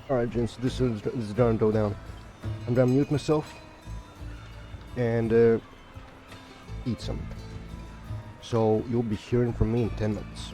Alright, gents, this is Darn Down. I'm gonna mute myself and eat some. So you'll be hearing from me in 10 minutes.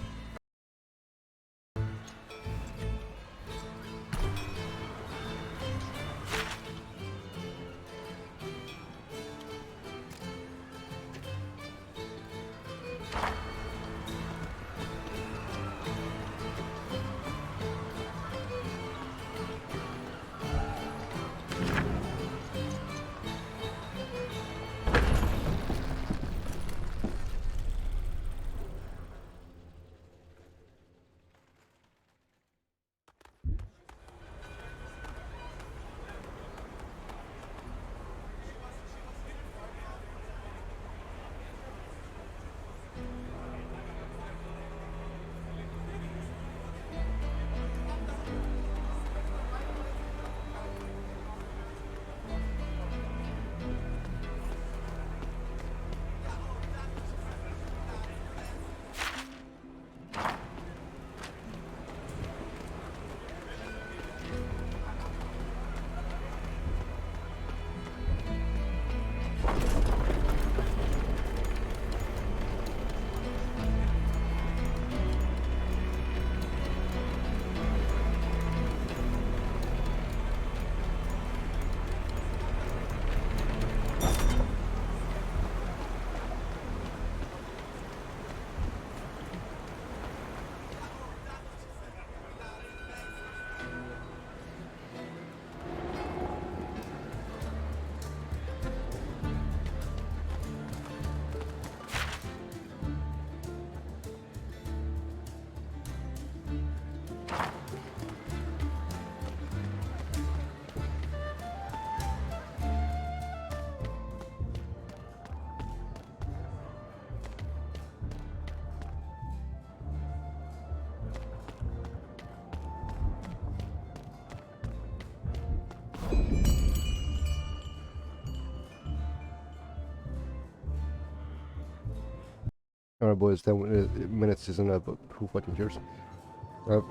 Alright boys, 10 minutes isn't up, but who fucking cares?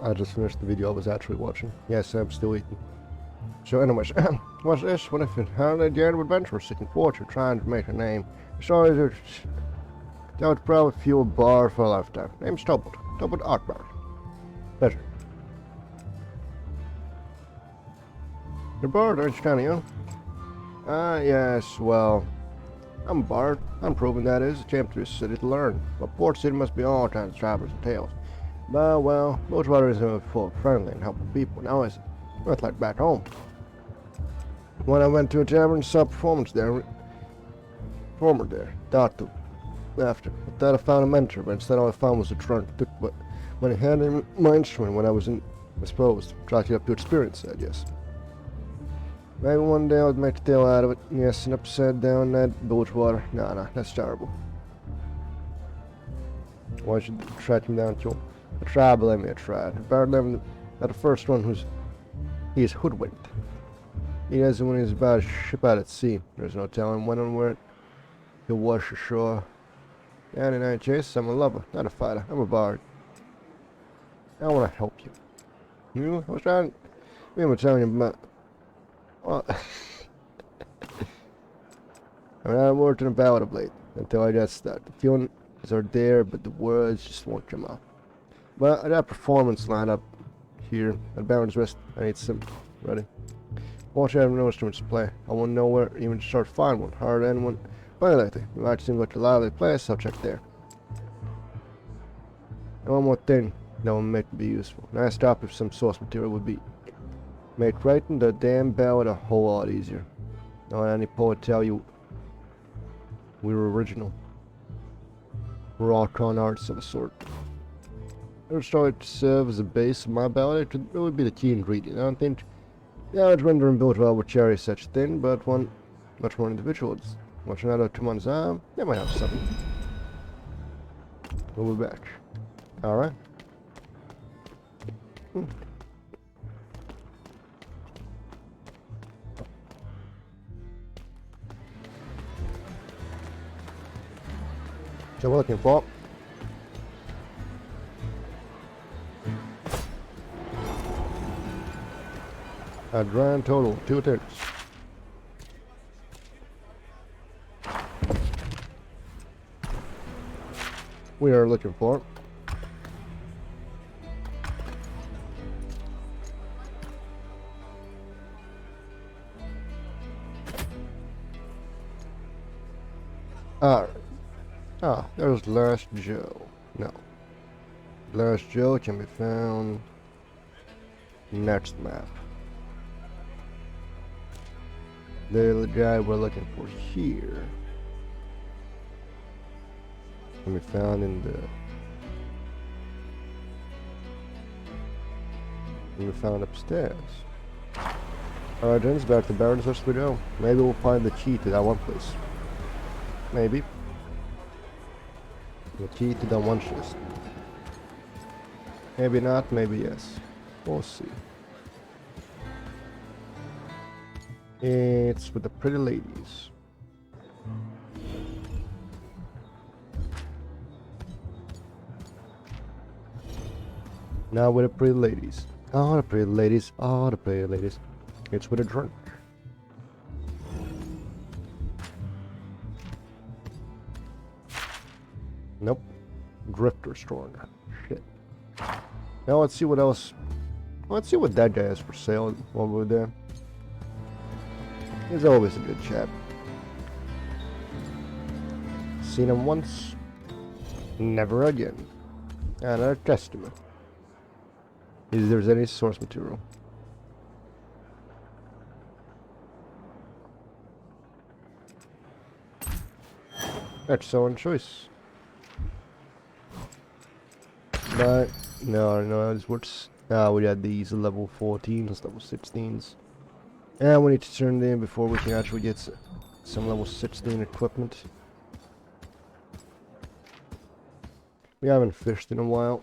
I just finished the video I was actually watching. Yes, I'm still eating. So anyways, what's this? What if it had a daring adventure seeking fortune, trying to make a name? Sorry, that would probably fuel a bar for a lifetime. Name's Tobalt. Tobalt Arkbar. Pleasure. You're bored, aren't you, kind of young? Yes, well, I'm a bard. I'm proving that is a champ to this city to learn. But Port City must be all kinds of travelers and tales. But, well, Rosewater is full of friendly and helpful people. Now is not like back home. When I went to a tavern, saw a performer there, thought to after. I thought I found a mentor, but instead all I found was a trunk. But when I handed my instrument when I was exposed, tried up to experience that, yes. Maybe one day I would make a deal out of it. Yes, and upside down that bilge water. Nah, that's terrible. Why should you track him down, Joel? I tried, believe me, I tried. About them, the first one he is hoodwinked. He does it when he's about to ship out at sea. There's no telling when and where he'll wash ashore. And in any case, I'm a lover, not a fighter. I'm a bard. I want to help you. You? I was trying. Me and telling you about. Well, I'm not working about of late until I got started. The feelings are there, but the words just won't come out. But I got a performance lined up here at Baron's Rest. I need some ready. Watch I have no instruments to play. I won't know where even to start to find one. Hard anyone. But lately, it might seem like a lively place. I'll check there. And one more thing that will make it be useful. Nice stop if some source material would be make writing the damn ballad a whole lot easier. Don't let any poet tell you we're original. We're all con arts of a sort. Ever started to serve as a base of my ballad? It would be the key ingredient. I don't think the average rendering built well would carry such thin, but one much more individual. Watch another 2 months out, they might have something. We'll be back. Alright. So we're looking for. A grand total, 2 attempts. We are looking for. Alright. Ah, there's Last Joe. No. Last Joe can be found next map. The guy we're looking for here can be found in the upstairs. Alright, then it's back to Baron's West we go. Maybe we'll find the key to that one place. Maybe. The key to that one chest. Maybe not, maybe yes. We'll see. It's with the pretty ladies. Now with the pretty ladies. Oh, the pretty ladies. Oh, the pretty ladies. It's with a drink. Nope. Drifter store. Shit. Now let's see what else. Let's see what that guy has for sale while we're there. He's always a good chap. Seen him once. Never again. Another testament. If there's any source material. That's someone's choice. But no, it's what's we got these level 14s, level 16s. And we need to turn them in before we can actually get some level 16 equipment. We haven't fished in a while.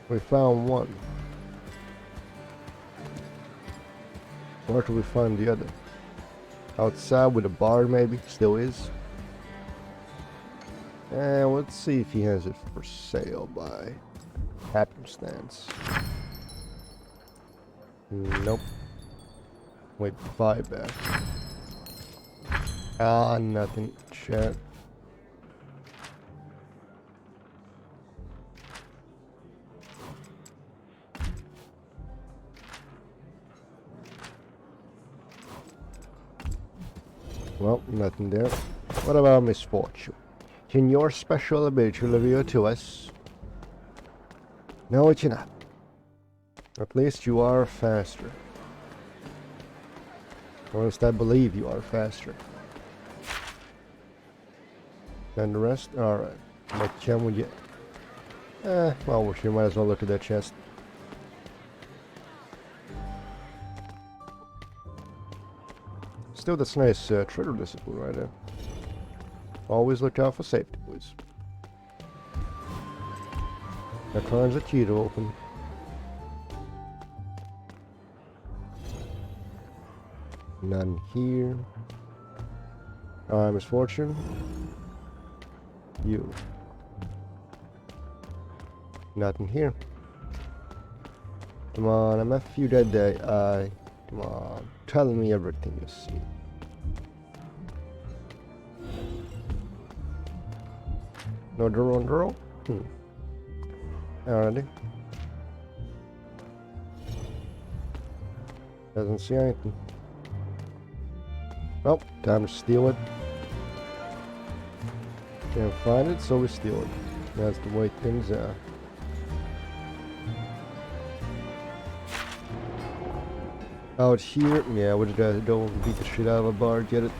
We found one. Where do we find the other? Outside with a bar, maybe? Still is. And let's see if he has it for sale by happenstance. Nope. Wait, buyback. Ah, nothing. Chat. Well, nothing there. What about misfortune? Can your special ability reveal to us? No, it cannot. At least you are faster. Or at least I believe you are faster than the rest. Alright. What can we get? Well, we might as well look at that chest. Still, that's nice trigger discipline right there. Always look out for safety, boys. That turns a key to open. None here. Misfortune. You. Nothing here. Come on, I'm a few dead day. Come on, tell me everything you see. No draw on draw? Alrighty. Doesn't see anything. Oh, time to steal it. Can't find it, so we steal it. That's the way things are. Out here, yeah, we just gotta go beat the shit out of a bar, get it.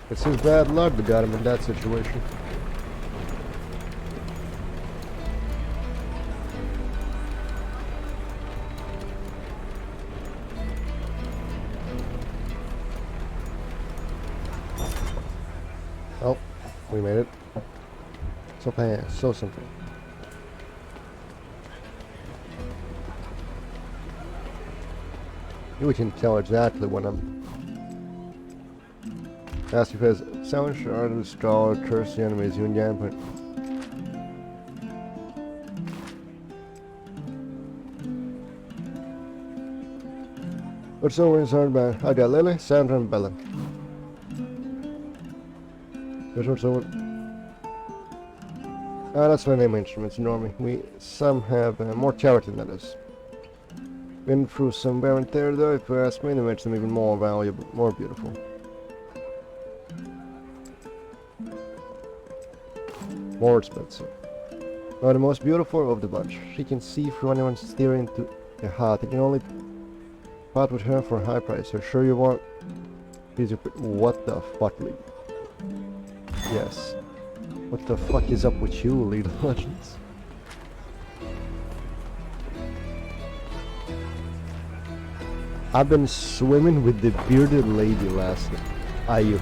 It's his bad luck that got him in that situation. Oh, we made it. So fast, so simple. You can tell exactly when I'm asked if it has sound shard and straw curse the enemies you and Jan put. What's over inside man? I got Lily, Sandra and Bella. Here's what's over. That's my name instruments normally. Some have more charity than others. Been through some wear and tear though, if you ask me, that makes them even more valuable, more beautiful. More expensive. Now the most beautiful of the bunch. She can see through anyone steering into the heart. You can only part with her for a high price. Are sure you want? What the fuck, League? Yes. What the fuck is up with you, League of Legends? I've been swimming with the bearded lady last night. Are you?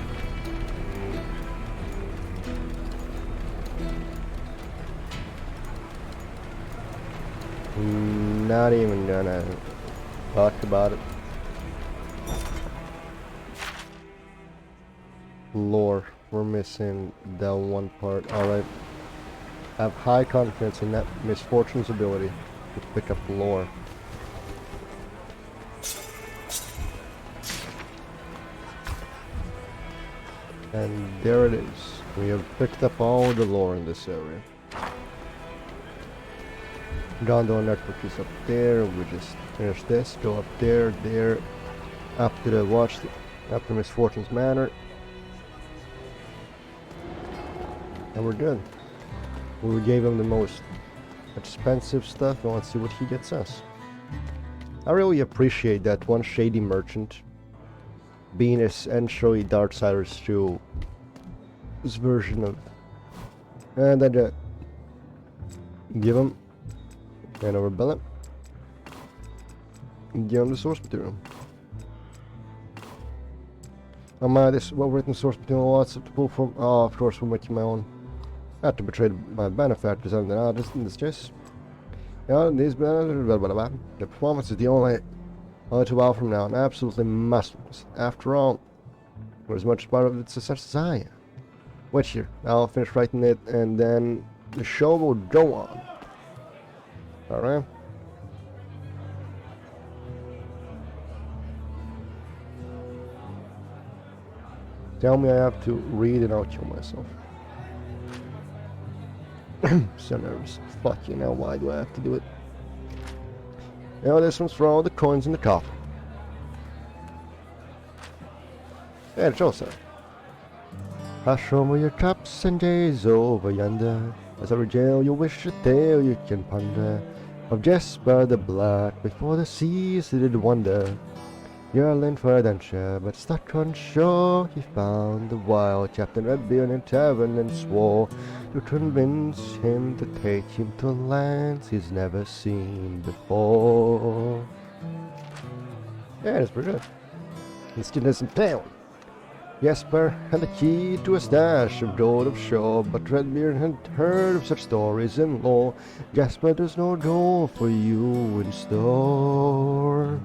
Not even gonna talk about it. Lore. We're missing that one part. Alright. I have high confidence in that Misfortune's ability to pick up lore. And there it is. We have picked up all the lore in this area. Gondor Network is up there. We just finish this, go up there, up to the watch, up to Misfortune's Manor. And we're good. We gave him the most expensive stuff. I want to see what he gets us. I really appreciate that one shady merchant being essentially Darksiders through this version of, and then give him hand over Bella, give him the source material. This well-written source material lots to pull from. Oh, of course, we're making my own. Not to betray my benefactors and the artists in this case. Yeah, these the performance is the only 2 hours from now, and absolutely must. After all, we're as much part of its success as I am. Wait here, I'll finish writing it, and then the show will go on. Alright? Tell me I have to read and I'll kill myself. So nervous. Fuck you know, why do I have to do it? Now this one's for all the coins in the coffin. Yeah, it's also. Hush over your cups and gaze over yonder. As I regale your wish a tale you can ponder. Of Jesper the Black before the seas did wander. Yearling for adventure, but stuck on shore, he found the wild Captain Redbeard in a tavern and swore to convince him to take him to lands he's never seen before. Yeah, that's pretty good. Let's get this in town. Jesper had the key to a stash of gold offshore, but Redbeard had heard of such stories and lore. Jesper, there's no gold for you in store.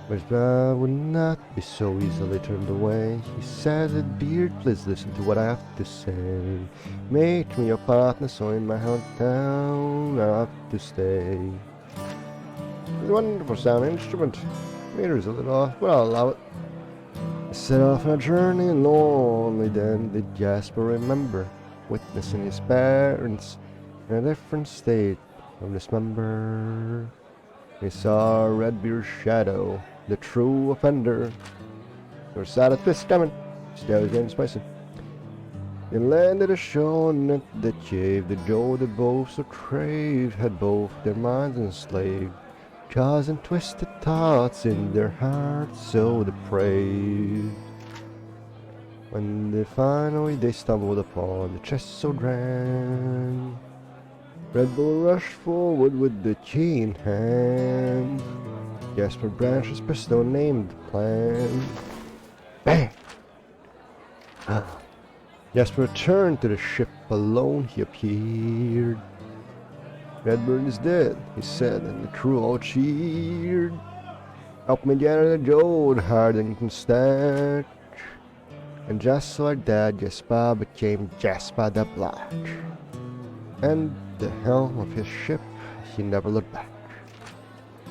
But I would not be so easily turned away. He said, Beard, please listen to what I have to say. Make me your partner, so in my hometown I have to stay. It's a wonderful sound instrument. Meter's a little off, but I'll allow it. I set off on a journey lonely, then did Jasper remember witnessing his parents in a different state of dismember. He saw Redbeard's shadow, the true offender. There was sad at this coming. Still was getting spicy. They landed ashore at the cave. The Joe they both so craved had both their minds enslaved, causing twisted thoughts in their hearts so depraved. When they stumbled upon the chest so grand, Red Bull rushed forward with the key in hand. Jasper Branch's pistol named the plan. Bang! Jasper returned to the ship alone. He appeared. Redburn is dead, he said, and the crew all cheered. Help me get out of the gold, harder than you can stand. And just like that, Jasper became Jasper the Black. And the helm of his ship, he never looked back.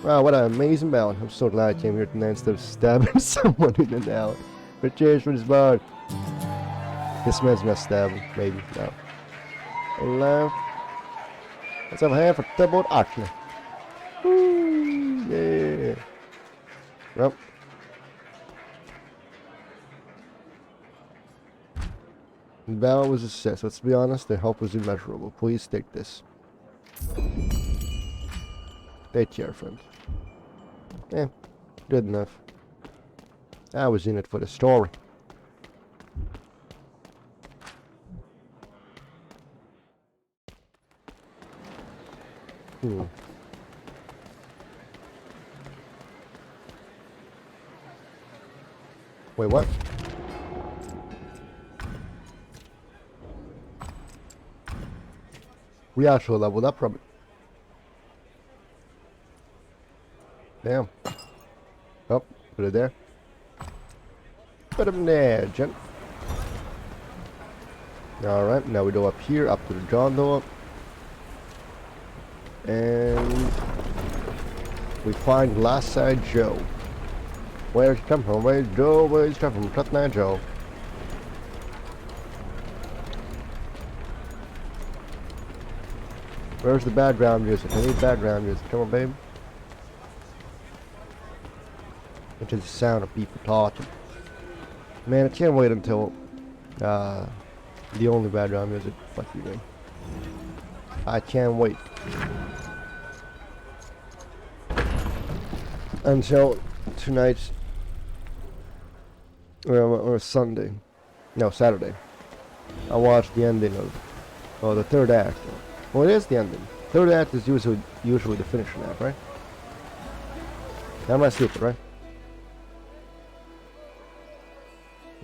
Wow, what an amazing bout. I'm so glad I came here tonight instead of stabbing someone in and out. But cheers for this bout. This man's gonna stab him, maybe. No. Hello. Let's have a hand for Tubboat Archner. Woo! Yeah. Well. The battle was a success. Let's be honest, the help was immeasurable. Please take this. Take care, friend. Eh, good enough. I was in it for the story. Wait, what? We actually leveled up from it. Damn. Oh, put it there. Put him there, gent. Alright, now we go up here, up to the gondola. And we find Glasside Joe. Where's he come from? Where's Joe? Where's he come from? Cut now, Joe. Where's the background music? I need background music. Come on, babe. Which is the sound of people talking. Man, I can't wait until the only background music. Fuck you, man. I can't wait until tonight's or Sunday. No, Saturday. I watched the ending of the third act. Well, it is the ending. Third act is usually the finishing act, right? Am I stupid, right?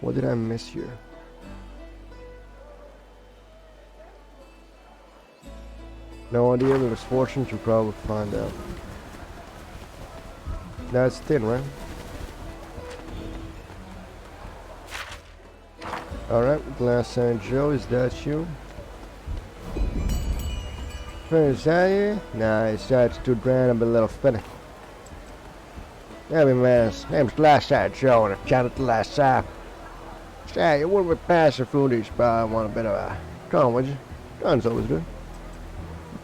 What did I miss here? No idea, but misfortune should probably find out. Now it's thin, right? Alright, Glasside Joe, is that you? Is that you? Nah, it's too grand and a little finicky. Hey man, name's Glasside Joe and I chatted the last time. Say, you wouldn't be passing through these bar and want a bit of a... Come on, would you? Gun's always good.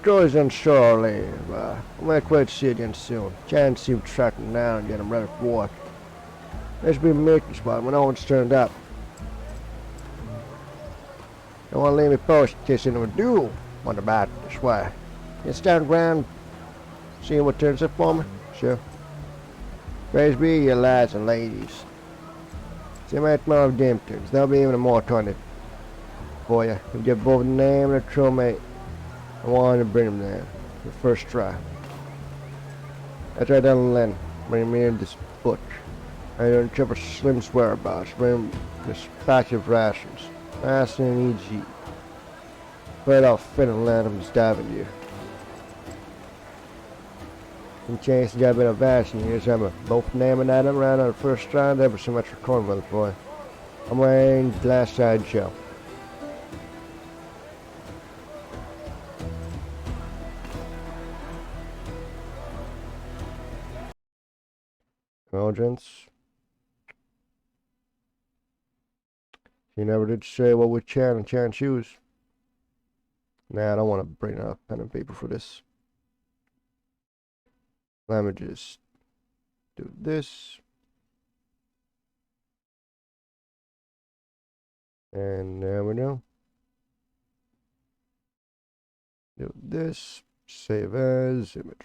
Joy's on shore leave. I might quite see you again soon. Can't see him tracking down and get him ready for work. There's been a meeting spot when no one's turned up. Don't want to leave me post in case anyone do wonder about this way. You stand around seeing what turns up for me? Sure. Praise be you lads and ladies. See my tomorrow of Dimptons. There'll be even a more tonic for you. We'll get both the name and the true mate. I wanted to bring him there. The first try. That's right down the line. Bring me in this butch. I don't give a slim's whereabouts. Bring him this patch of rations. Last and E.G. Right off Finn and land him diving you. In case you got a bit of action, here's Emma. Both naming at him right on the first try. Never so much for corn, mother boy. I'm wearing Glasside Joe. Well, gents. You never did say what would Chan choose. Nah, I don't want to bring up pen and paper for this. Let me just do this. And there we go. Do this. Save as image.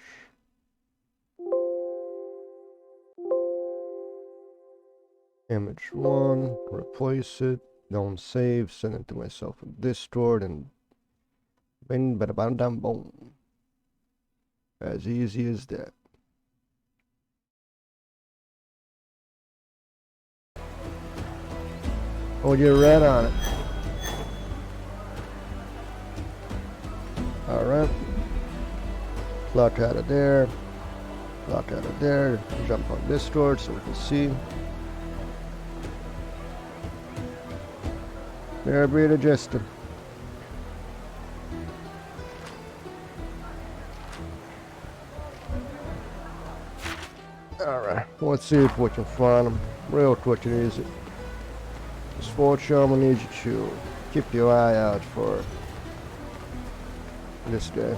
Image 1. Replace it. Don't save. Send it to myself in Discord and bing bada bada dum boom. As easy as that. Oh, you're right on it. Alright. Clock out of there. Clock out of there. Jump on this door so we can see. There, breathe adjusted. Alright, let's see if we can find them. Real quick and easy. This fortune, I'm gonna need you to keep your eye out for this guy.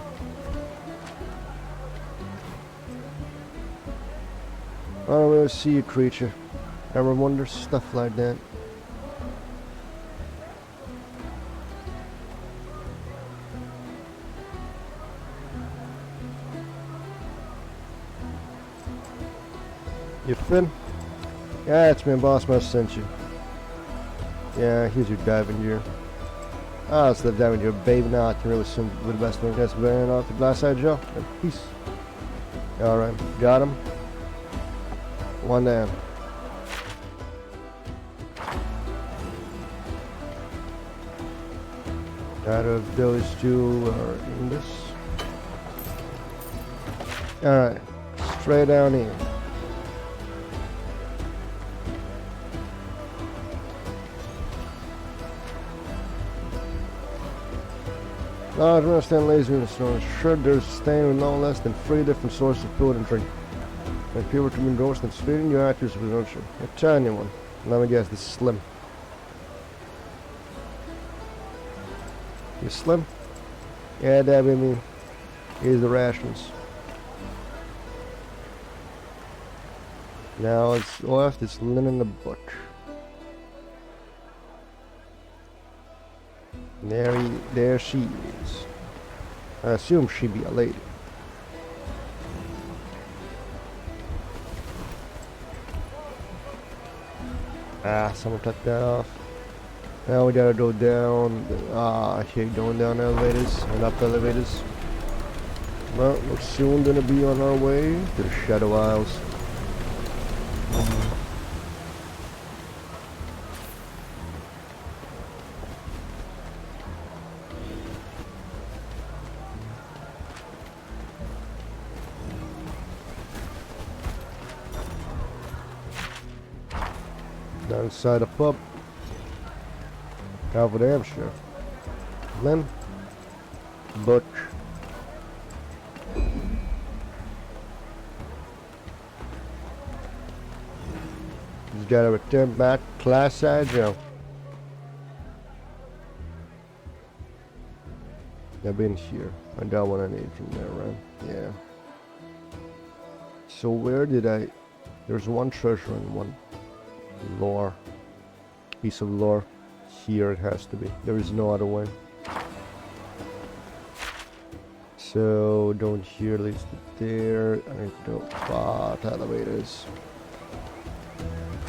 I don't really see a creature. Ever wonder stuff like that? You Finn? Yeah, it's me, boss must sent you. Yeah, here's your diving gear. Ah, it's the diving gear, baby. Now I can really swim with the best one. That's very off the glass side, Joe. And peace. Alright, got him. One down. Out of those two are in this. Alright, straight down here. Large rust and lazy in the snow. Sure, there's staying with no less than 3 different sources of food and drink. And people to be engrossed in feeding you actors with nurture. A tiny one. Let me guess, this is Slim. You Slim? Yeah, that would mean here's the rations. Now it's left, it's Lynn in the book. There she is. I assume she be a lady. Ah, someone took that off. Now we gotta go down. I hate going down elevators and up elevators. Well, we're soon gonna be on our way to the Shadow Isles. Down inside a pub. Calvin Hampshire. Lynn. Butch. He's gotta return back class side Joe. I've been here. I got what I need from there, right? Yeah. So where did I... There's one treasure and one lore. Piece of lore. Here it has to be. There is no other way. So down here leads to there. I need to go far elevators.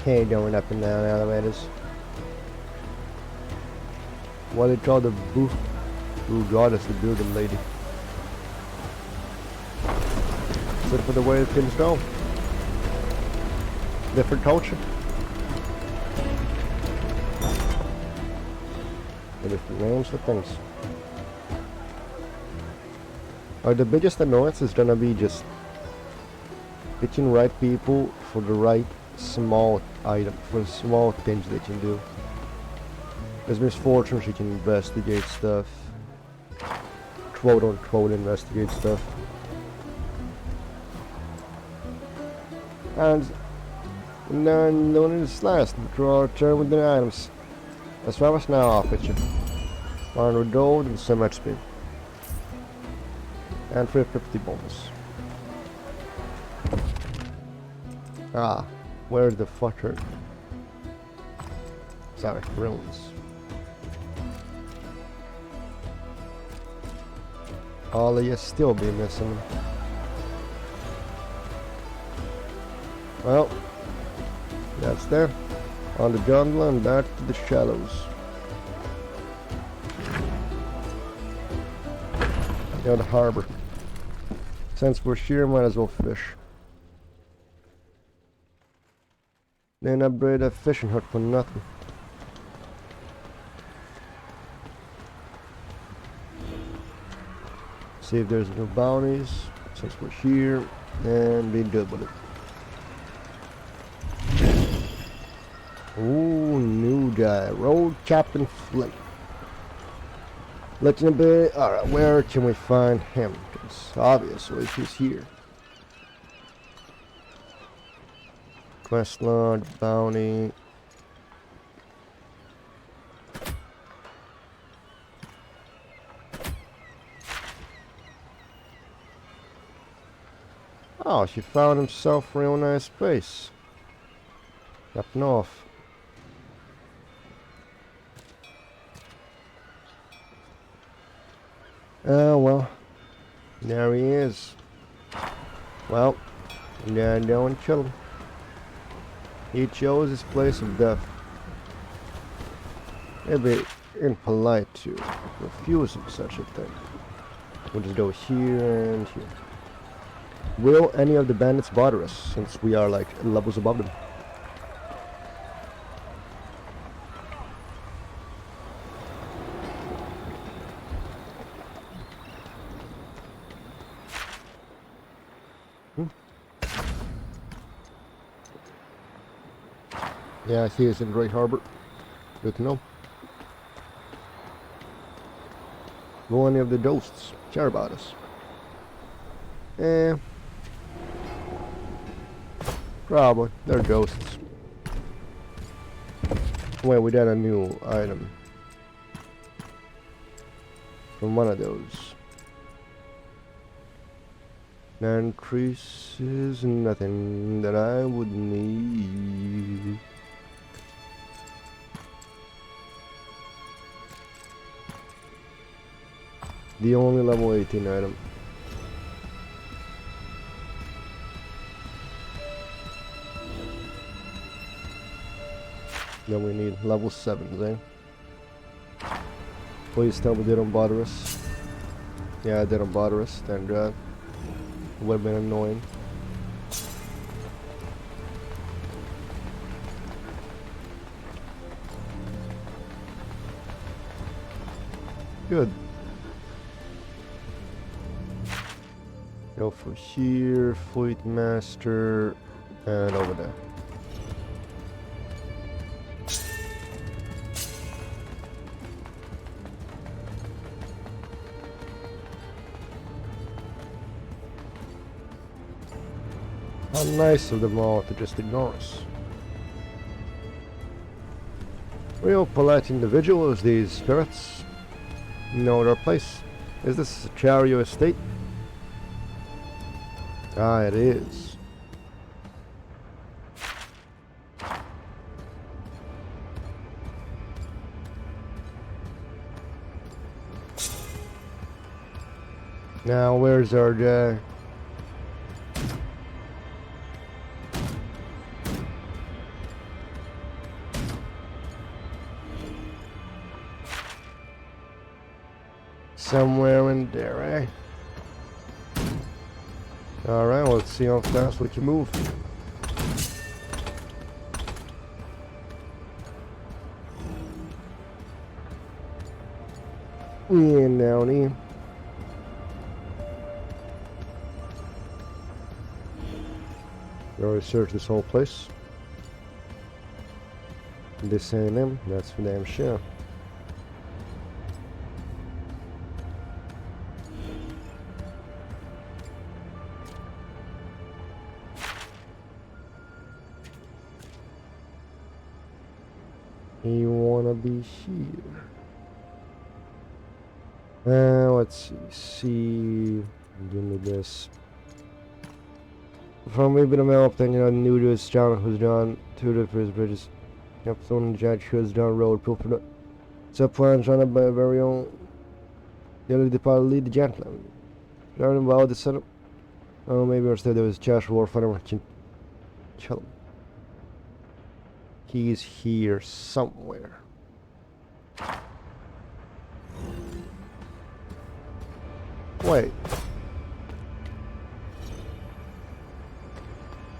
Can't going up and down elevators. What they call the boo. Oh god, it's the building lady. Is it for the way things go? Different culture. Different names for things. The biggest annoyance is gonna be just picking right people for the right small item, for the small things they can do. As Miss Fortune, she can investigate stuff. Quote unquote investigate stuff. And then no one is last. Draw a turn with the items. As far as now, I'll picture 100 gold and some XP. And 350 bonus. Ah, where's the fucker? Sorry, ruins. All of you still be missing. Well, that's there. On the jungle and back to the shallows. Near the harbor. Since we're here, might as well fish. Then upgrade a fishing hut for nothing. See if there's no bounties since we're here, and be good with it. Ooh, new guy, Road Captain Flint. Looking a bit. Alright, where can we find him? Because obviously he's here. Quest log, bounty. Oh, she found himself a real nice place. Up north. Oh, well. There he is. Well, now don't kill him. He chose his place of death. It'd be impolite to refuse him such a thing. We'll just go here and here. Will any of the bandits bother us, since we are like levels above them? Yeah, he is in Great Harbor. Good to know. Will any of the ghosts care about us? Probably. They're ghosts. Wait, we got a new item from one of those. That increases nothing that I would need. The only level 18 item. Then we need level 7s, eh? Please tell me they don't bother us. Yeah, they don't bother us, thank God. Would have been annoying. Good. Go for here, Fleet Master, and over there. How nice of them all to just ignore us. Real polite individuals, these spirits. Know their place. Is this a Chario estate? Ah, it is. Now, where's our guy? Somewhere in there, eh? Alright, let's see how fast we can move. And down here. We already searched this whole place. This ain't him, that's for damn sure. You wanna be here? Let's see. Give me this. From maybe the mail thing, you know, new to his channel who's done two different bridges. Yep, someone judge who's down road proof for that. So plans run by a very own. The other department lead the gentleman. Learn about the setup. Oh, maybe instead there was Josh Warfighter. Chill. He's here somewhere. Wait.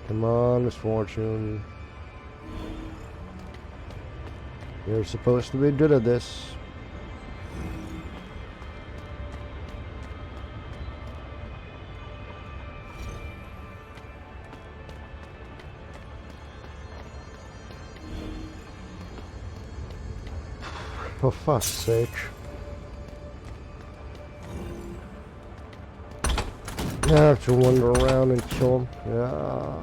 Come on, Misfortune. You're supposed to be good at this. For fuck's sake. I have to wander around and kill him. Yeah.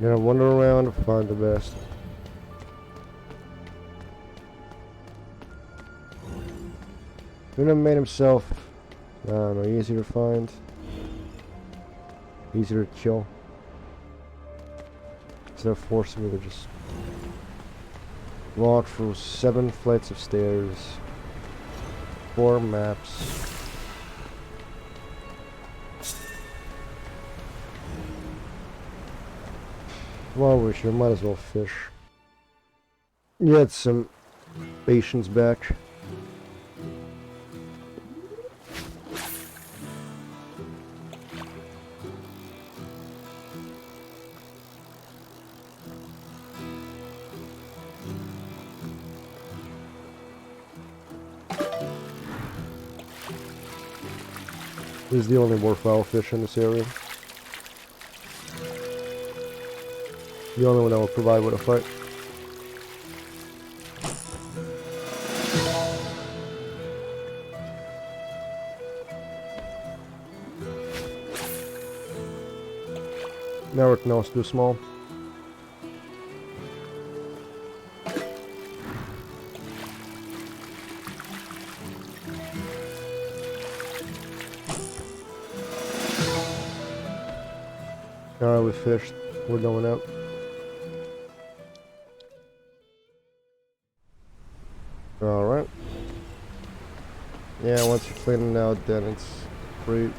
Gonna wander around to find the best. Couldn't have made himself, I don't know, easier to find, easier to kill, instead of forcing me to just walk through 7 flights of stairs, 4 maps. Well, we should might as well fish. Get some patience back. This is the only worthwhile fish in this area. The only one that will provide with a fight. Now it's too small. Alright, we fished. We're going out. Alright. Yeah, once you clean it out, then it's free.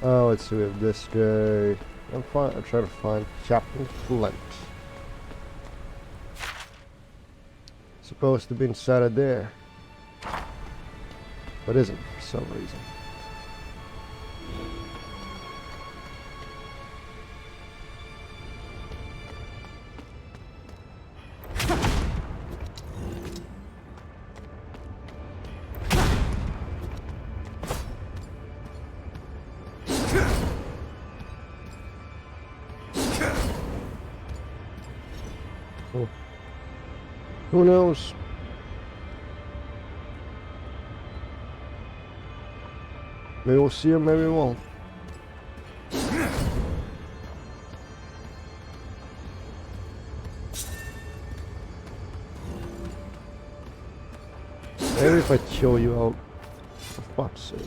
Oh, let's see, we have this guy. I'm trying to find Captain Flint. Supposed to be inside of there. But isn't for some reason. Who knows? Maybe we'll see him, maybe we won't. Maybe if I kill you out, for fuck's sake.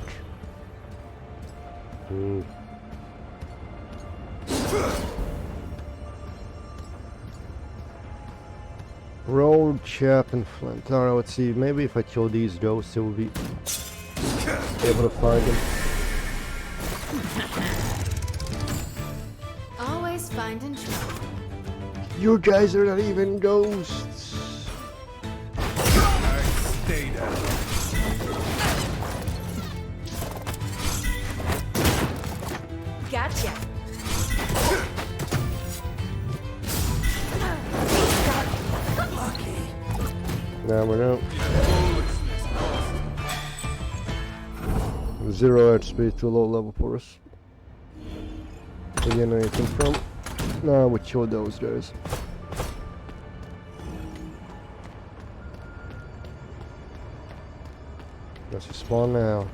Road Captain Flint. Alright, let's see. Maybe if I kill these ghosts, it will be able to find them. Always finding trouble. You guys are not even ghosts. Stay down. Gotcha. Now we're out. 0 HP, too low level for us. Again, anything from? No, we killed those guys. Let's spawn now.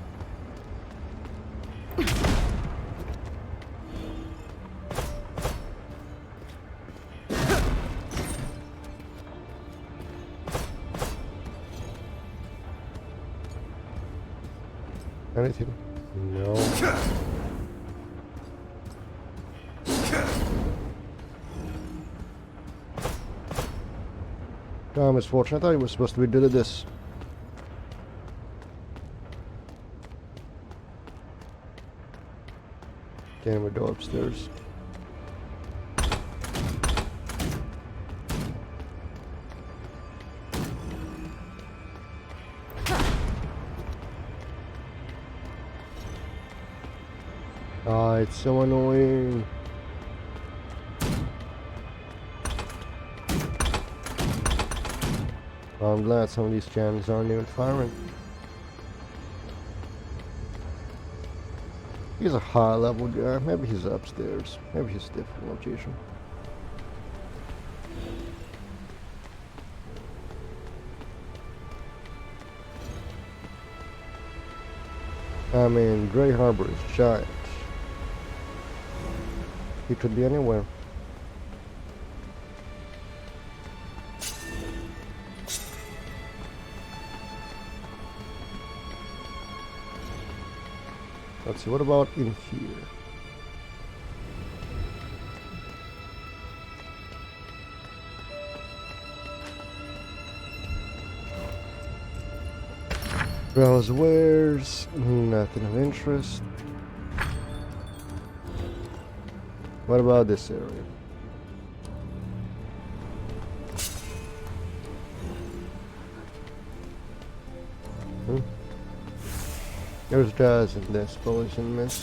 Anything? No. Oh, misfortune. I thought he was supposed to be good at this. Can we go upstairs? Ah, it's so annoying. Well, I'm glad some of these cannons aren't even firing. He's a high level guy. Maybe he's upstairs. Maybe he's a different location. I mean, Grey Harbor is giant. He could be anywhere. Let's see, what about in here? Browse wares, nothing of interest. What about this area? There's guys in this poison mist.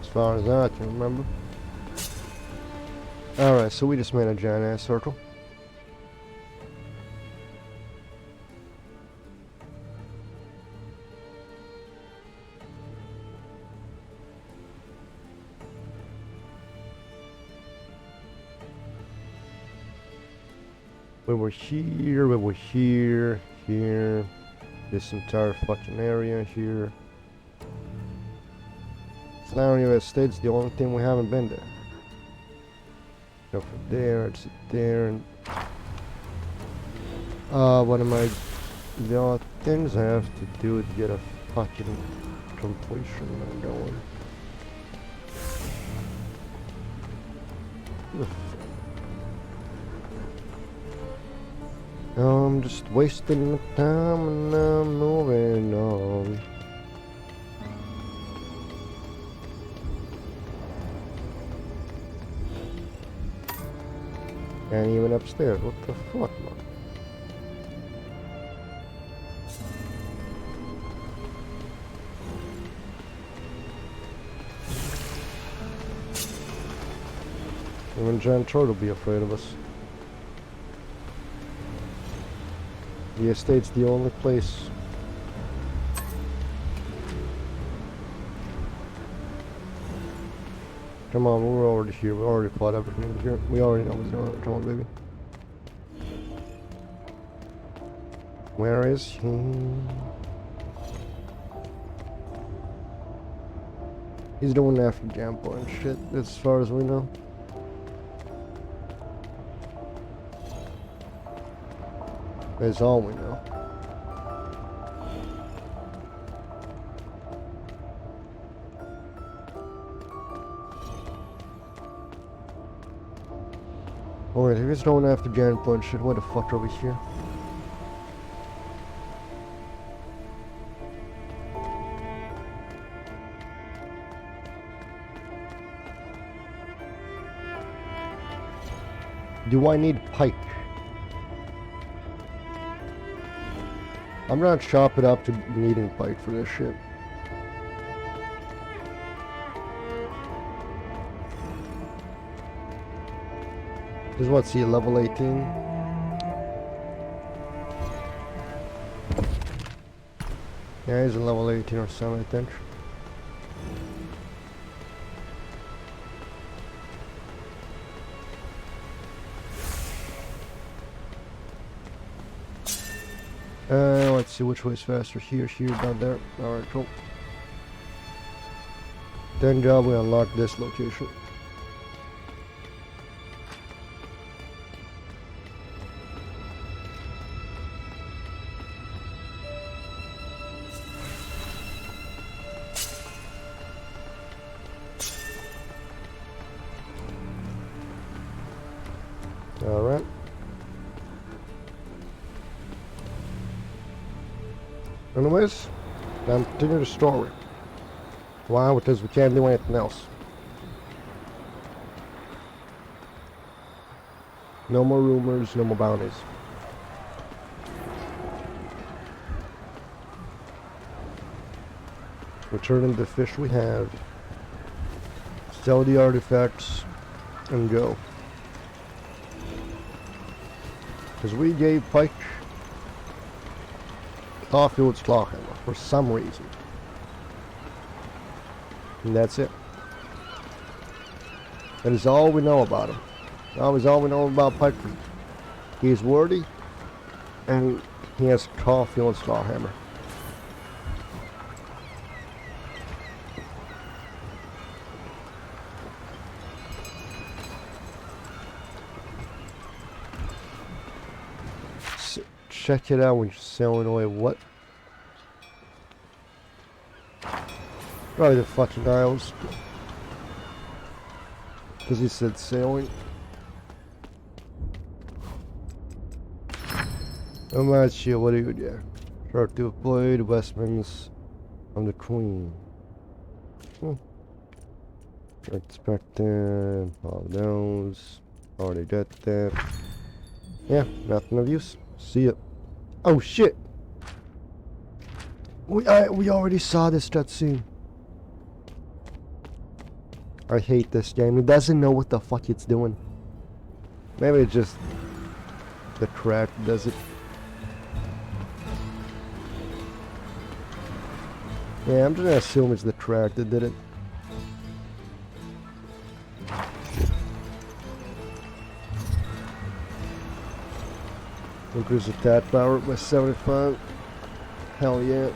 As far as I can remember. Alright, so we just made a giant ass circle. We were here, here, this entire fucking area here. Flower Estate's the only thing we haven't been there. Go from there, it's there, and what am I? There are things I have to do to get a fucking completion going. I'm just wasting the time and I'm moving on. And even upstairs, what the fuck, man? Even Giant Troll will be afraid of us. The estate's the only place. Come on, we're already here. We already fought everything here. We already know what's going on. Come on, baby. Where is he? He's doing after Jampo and shit, as far as we know. That's all we know. Alright, if he's going after Jampo and shit, what the fuck are we here? Do I need pike? I'm gonna chop it up to needing pike for this shit. This is what's he, level 18? Yeah, he's a level 18 or something, I think. Let's see which way is faster. Here, down there. Alright, cool. Thank God we unlocked this location. Alright. Anyways, continue the story. Why? Because we can't do anything else. No more rumors, no more bounties. Returning the fish we have. Sell the artifacts and go. Because we gave Pike Caulfield's Clawhammer for some reason. And that's it. That is all we know about him. That is all we know about Pike. He is worthy, and he has Caulfield's Clawhammer. Check it out when you're sailing away. What? Probably the fucking Isles. Because he said sailing. I'm not sure what he would do. Start to avoid Westmans from the Queen. Expected. All those. Already got that. Yeah, nothing of use. See ya. Oh shit! We already saw this cutscene. I hate this game. It doesn't know what the fuck it's doing. Maybe it's just the track does it. Yeah, I'm just gonna assume it's the track that did it. Increase attack power by 75. Hell yeah.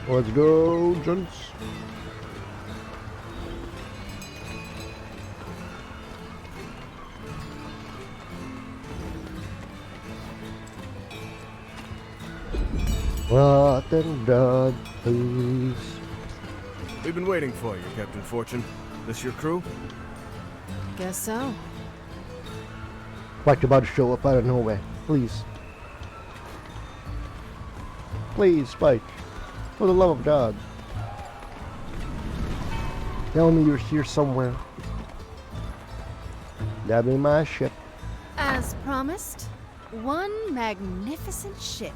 Let's go, gents. Rotten dog, please. We've been waiting for you, Captain Fortune. This your crew? Guess so. Like about to show up out of nowhere. Please. Please, Spike. For the love of God. Tell me you're here somewhere. That'd be my ship. As promised, one magnificent ship.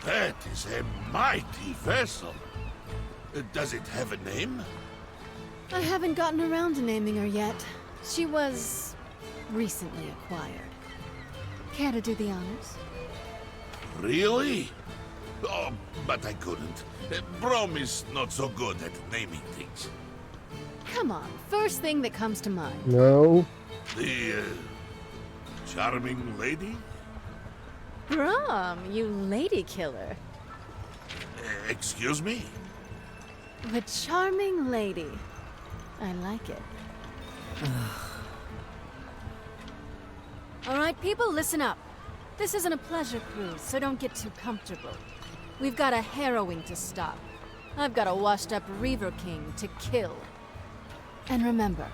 That is a mighty vessel. Does it have a name? I haven't gotten around to naming her yet. She was recently acquired. Care to do the honors? Really? Oh, but I couldn't. Brom is not so good at naming things. Come on, first thing that comes to mind. No. The charming lady? Brom, you lady killer. Excuse me? The charming lady. I like it. All right, people, listen up. This isn't a pleasure cruise, so don't get too comfortable. We've got a harrowing to stop. I've got a washed-up Reaver King to kill. And remember,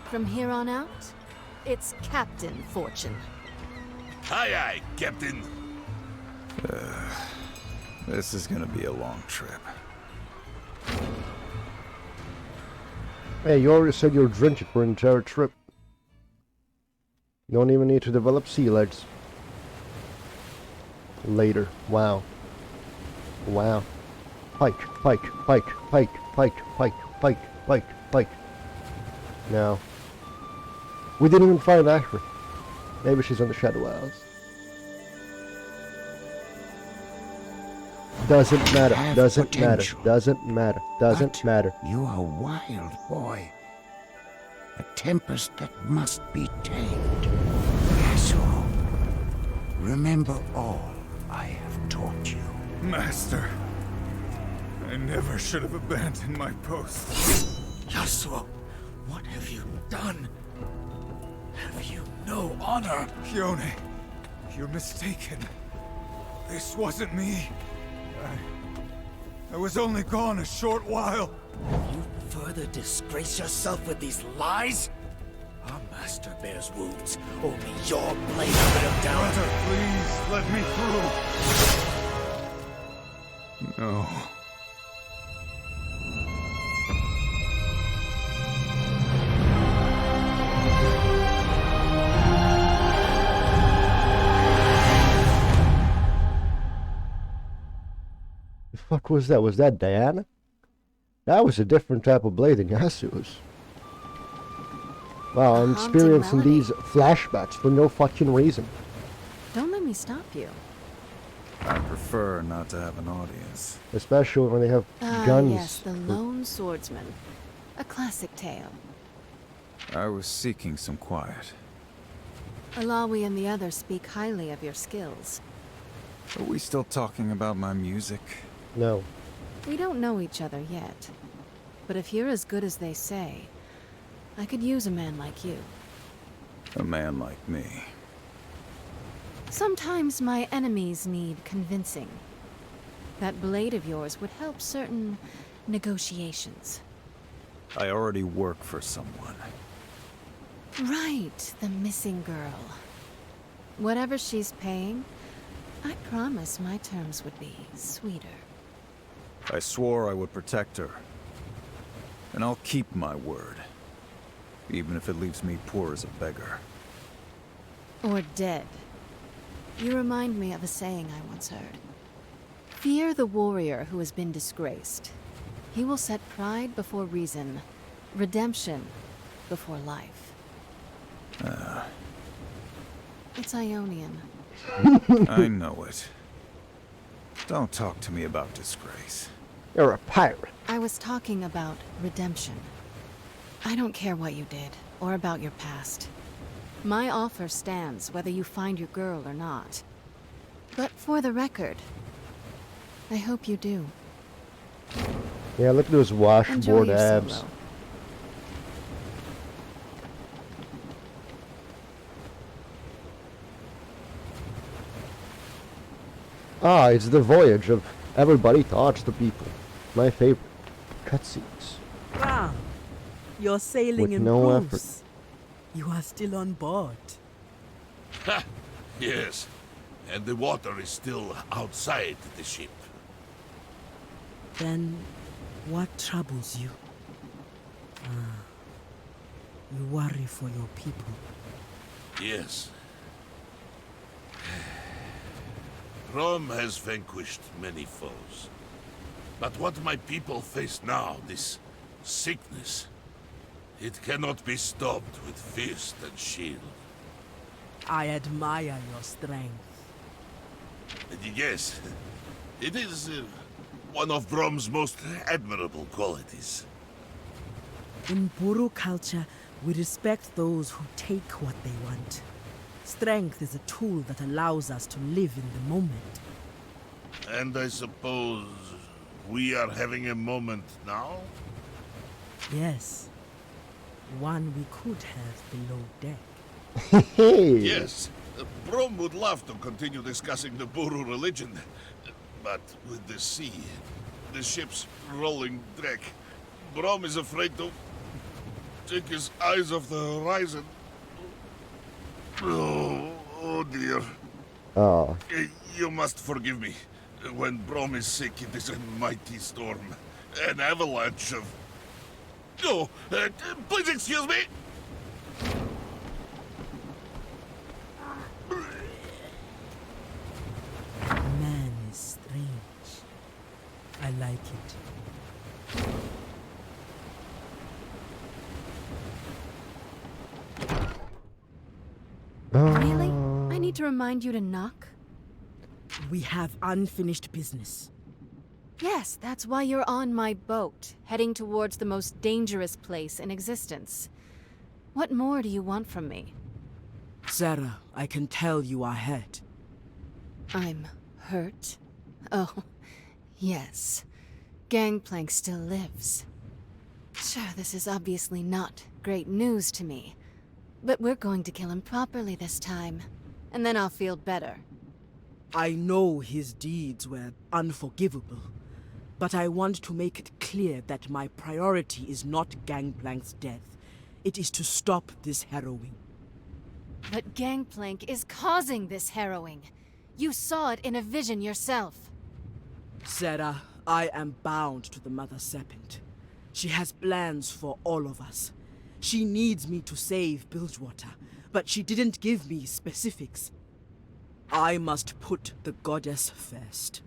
from here on out, it's Captain Fortune. Aye, aye, Captain. This is gonna be a long trip. Hey, you already said you'll drink it for an entire trip. You don't even need to develop sea legs. Later. Wow. Wow. Pike, Pike, Pike, Pike, Pike, Pike, Pike, Pike, Pike. No. We didn't even find Ashford. Maybe she's on the Shadow Isles. Doesn't matter. Doesn't matter. Doesn't matter. Doesn't matter. You are a wild boy. A tempest that must be tamed. Yasuo, remember all I have taught you. Master, I never should have abandoned my post. Yasuo, what have you done? Have you no honor? Yone, you're mistaken. This wasn't me. I was only gone a short while. You further disgrace yourself with these lies? Our master bears wounds. Only your blade could have downed. Brother, please let me through. No. fuck was that? Was that Diana? That was a different type of blade than Yasuo's. Wow, I'm Haunting experiencing melody. these flashbacks for no fucking reason. Don't let me stop you. I prefer not to have an audience. Especially when they have Ah, guns. yes, the lone swordsman. A classic tale. I was seeking some quiet. Alawi and the others speak highly of your skills. Are we still talking about my music? No. We don't know each other yet. But if you're as good as they say, I could use a man like you. A man like me. Sometimes my enemies need convincing. That blade of yours would help certain negotiations. I already work for someone. Right, the missing girl. Whatever she's paying, I promise my terms would be sweeter. I swore I would protect her. And I'll keep my word. Even if it leaves me poor as a beggar. Or dead. You remind me of a saying I once heard. Fear the warrior who has been disgraced. He will set pride before reason, redemption before life. It's Ionian. I know it. Don't talk to me about disgrace. You're a pirate. I was talking about redemption. I don't care what you did, or about your past. My offer stands whether you find your girl or not. But for the record, I hope you do. Yeah, look at those Enjoy washboard your abs. solo. Ah, it's the voyage of everybody thoughts the people. My favorite. Cutscenes. Ah, you're sailing With in no Bruce. You are still on board. Ha! Yes. And the water is still outside the ship. Then, what troubles you? You worry for your people. Yes. Rome has vanquished many foes. But what my people face now, this sickness, it cannot be stopped with fist and shield. I admire your strength. Yes, it is one of Rome's most admirable qualities. In Buru culture, we respect those who take what they want. Strength is a tool that allows us to live in the moment. And I suppose we are having a moment now? Yes. One we could have below deck. Hey! Yes, Rome would love to continue discussing the Buru religion. But with the sea, the ship's rolling deck, Rome is afraid to take his eyes off the horizon. Oh dear. Oh, You must forgive me. When Brom is sick, it is a mighty storm. An avalanche of... Oh, please excuse me! Man is strange. I like it. Really? I need to remind you to knock? We have unfinished business. Yes, that's why you're on my boat, heading towards the most dangerous place in existence. What more do you want from me? Sarah, I can tell you are hurt. I'm hurt? Oh, yes. Gangplank still lives. Sure, this is obviously not great news to me. But we're going to kill him properly this time. And then I'll feel better. I know his deeds were unforgivable, but I want to make it clear that my priority is not Gangplank's death. It is to stop this harrowing. But Gangplank is causing this harrowing. You saw it in a vision yourself. Sarah, I am bound to the Mother Serpent. She has plans for all of us. She needs me to save Bilgewater, but she didn't give me specifics. I must put the goddess first.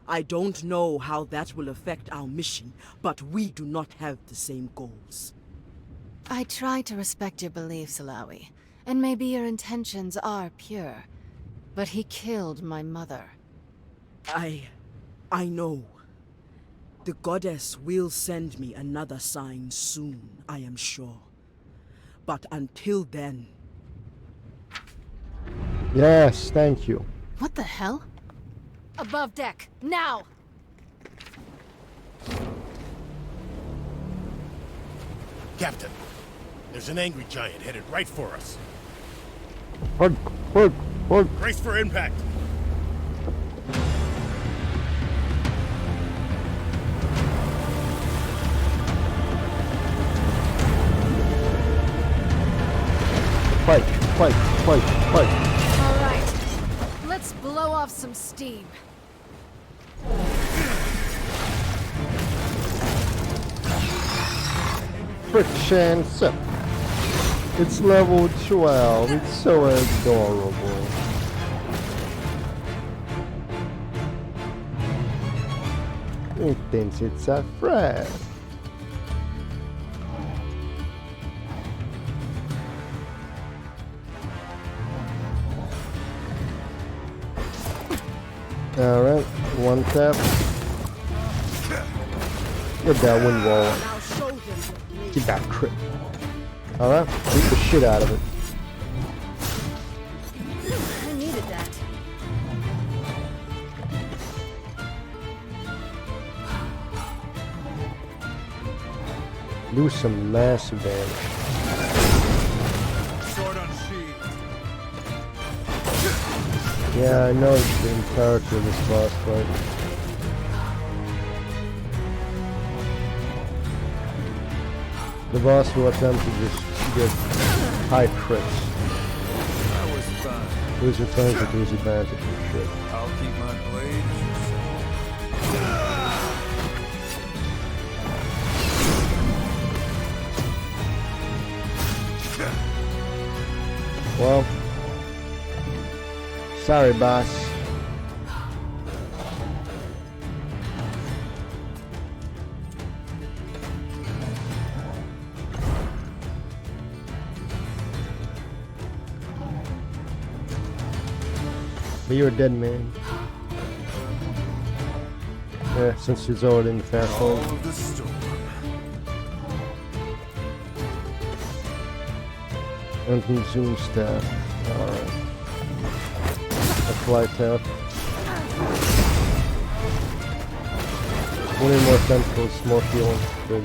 I don't know how that will affect our mission, but we do not have the same goals. I try to respect your beliefs, Alawi, and maybe your intentions are pure. But he killed my mother. I know. The goddess will send me another sign soon, I am sure. But until then... Yes, thank you. What the hell? Above deck, now! Captain, there's an angry giant headed right for us. Hard. Brace for impact. Fight. All right, let's blow off some steam. Friction sip. It's level 12. It's so adorable. It thinks it's a friend. Alright, one tap. Get that wind wall. Now show them what Get that crit. Alright, beat the shit out of it. I needed that. Do some massive damage. Sword unsheathed. Yeah, I know it's the entirety of this boss fight. The boss will attempt to just get high crits. That was fun. Lose advantage, lose advantage and shit. I'll keep my blade. Well, sorry, boss. But you're a dead man. Yeah, since he's already in the fast All lane. of the storm. And zoom staff. Alright. A flight tap. 20 more tentacles, more healing. Good.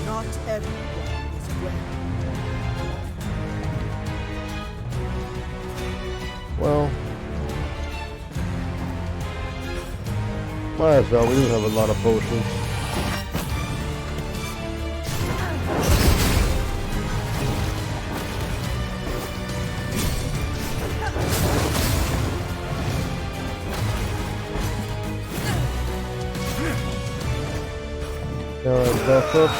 Not everyone is well. Well, might as well. We do have a lot of potions. Buff up.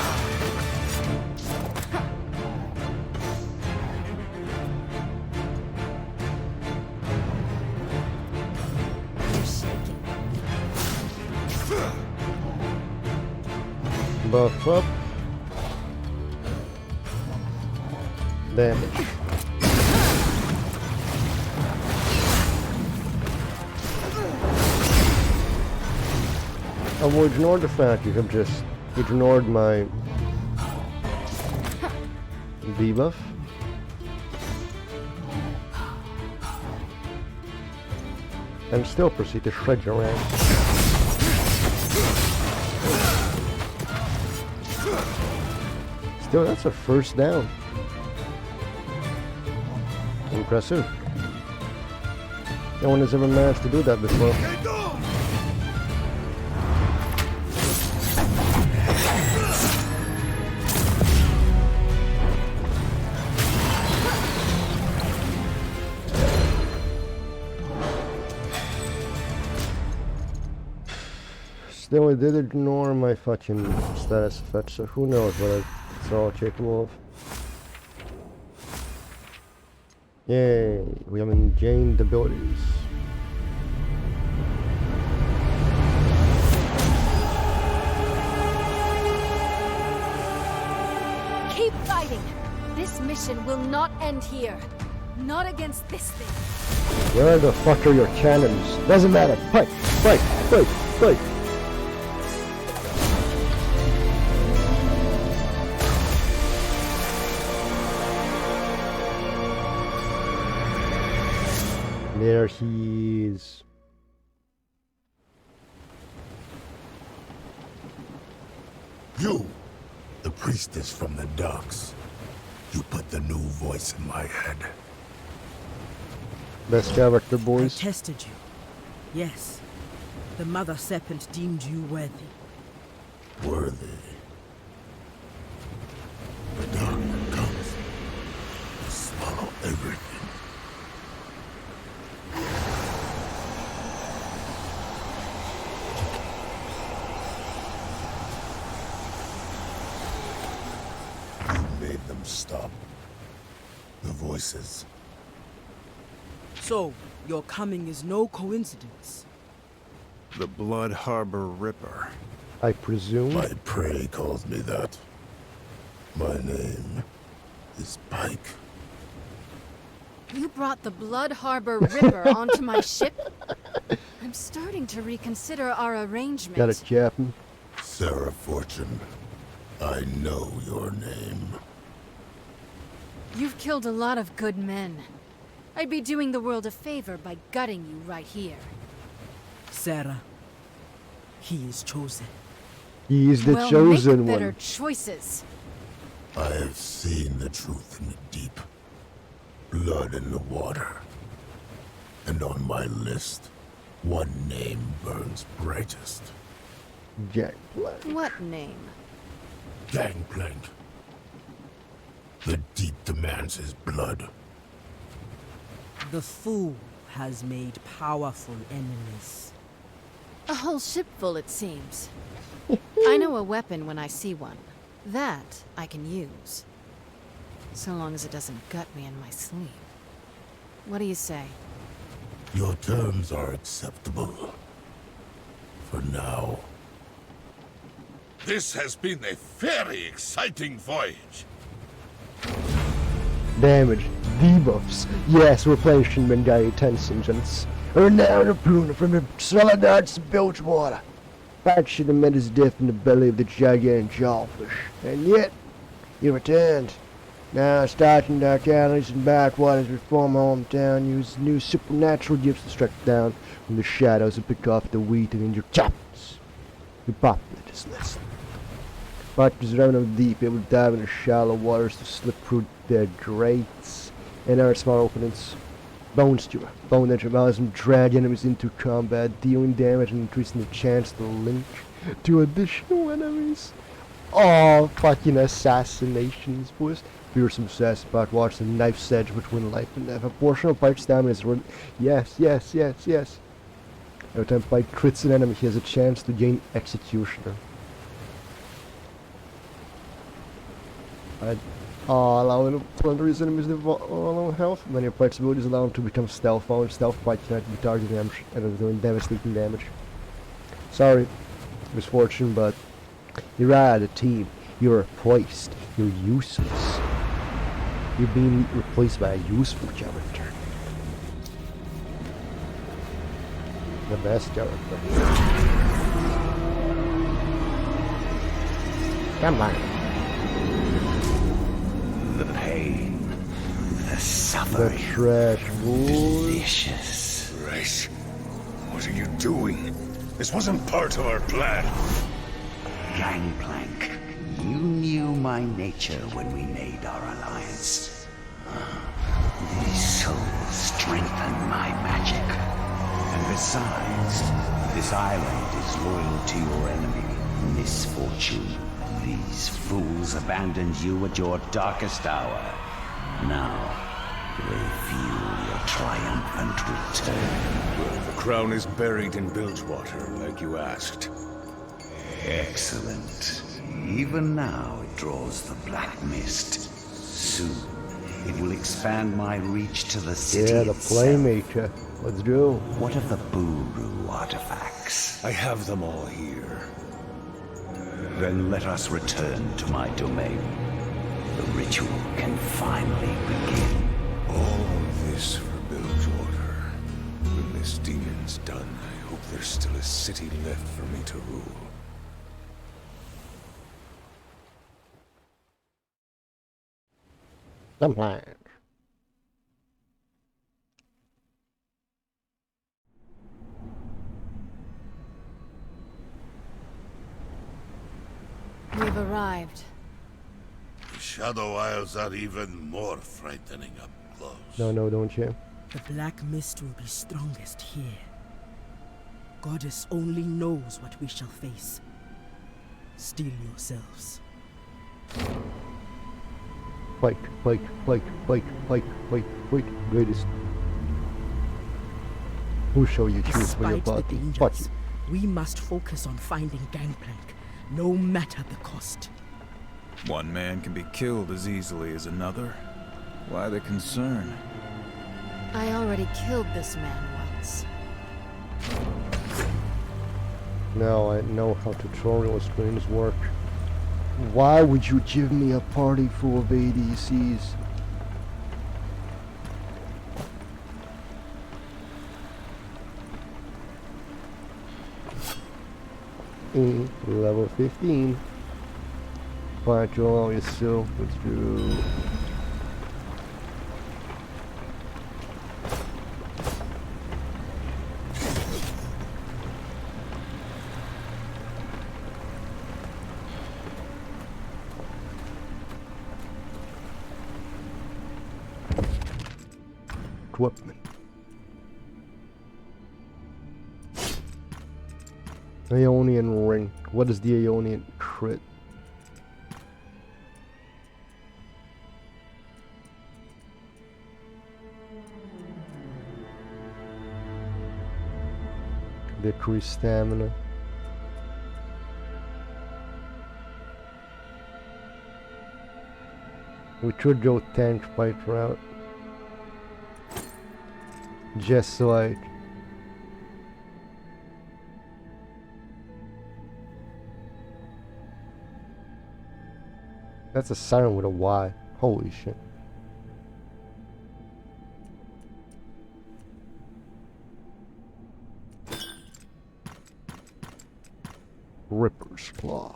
Buff up. Damage. I've ignored the fact you have just ignored my debuff. And still proceed to shred your ass. Still, that's a first down. Impressive. No one has ever managed to do that before. Still, I did ignore my fucking status effect, so who knows what it's all capable of. Yay, we have gained abilities. Keep fighting! This mission will not end here. Not against this thing. Where the fuck are your cannons? Doesn't matter. Fight! Fight! Fight! Fight! There he is. You, the priestess from the docks. You put the new voice in my head. Best character, I boys. tested you. Yes. The Mother Serpent deemed you worthy. Worthy. The dark comes to swallow everything. You made them stop. The voices. So, your coming is no coincidence. The Blood Harbor Ripper. I presume. My prey calls me that. My name is Pike. You brought the Blood Harbor Ripper onto my ship? I'm starting to reconsider our arrangement. Got it, Captain. Sarah Fortune. I know your name. You've killed a lot of good men. I'd be doing the world a favor by gutting you right here. Sarah, he is chosen. He is the well, chosen make better one. choices. I have seen the truth in the deep. Blood in the water. And on my list, one name burns brightest. Gangplank. What name? Gangplank. The deep demands his blood. The fool has made powerful enemies. A whole ship full, it seems. I know a weapon when I see one. That I can use. So long as it doesn't gut me in my sleep. What do you say? Your terms are acceptable. For now. This has been a very exciting voyage. Damage. Debuffs. Yes, we're playing Shin Megami Tensei, gents. Renowned opponent from the Soledad's Bilgewater. Fight should have met his death in the belly of the gigantic jawfish. And yet, he returned. Now, starting dark alleys and backwaters reform hometown, use new supernatural gifts to strike down from the shadows and pick off the weak and injured chaps who populate his list. Fighters around the deep, able to dive into shallow waters to slip through their grates and our small openings. Bone Stewer. Bone that allows them to drag enemies into combat, dealing damage and increasing the chance to link to additional enemies. Oh, fucking assassinations, boys. Fearsome obsessed about watching the knife's edge between life and death. A portion of Pike's stamina is yes. Every time Pike crits an enemy, he has a chance to gain Executioner. Allowing to plunder his enemies with low health. Many of Pike's abilities allow him to become stealth mode. Stealth Pike cannot be targeting them and doing devastating damage. Sorry, misfortune, but you're out of the team. You're replaced. You're useless. You're being replaced by a useful character. The best character. Come on. The pain, the The suffering, trash boys. delicious. Race, what are you doing? This wasn't part of our plan. Gangplank, you knew my nature when we made our alliance. These souls strengthen my magic. And besides, this island is loyal to your enemy, Misfortune. These fools abandoned you at your darkest hour. Now, they fuel your triumphant return. The crown is buried in Bilgewater, like you asked. Excellent. Even now it draws the black mist. Soon, It will expand my reach to the city Yeah, the itself. Playmaker. Let's go. What of the Buru artifacts? I have them all here. Then let us return to my domain. The ritual can finally begin. All this for Bilgewater. When this demon's done, I hope there's still a city left for me to rule. Some plans. We've arrived. The Shadow Isles are even more frightening up close. No, don't you? The black mist will be strongest here. Goddess only knows what we shall face. Steel yourselves. Fight. Greatest. Who shall you choose for your Despite the party? Fuck you. dangers, we must focus on finding Gangplank, no matter the cost. One man can be killed as easily as another. Why the concern? I already killed this man once. Now I know how tutorial screens work. Why would you give me a party full of ADCs? Level 15. Fire draw is still. Let's do. Equipment. Aeonian ring. What is the Aeonian crit? Decrease stamina. We should go tank fight route. Just like that's a siren with a Y. Holy shit. Ripper's Claw.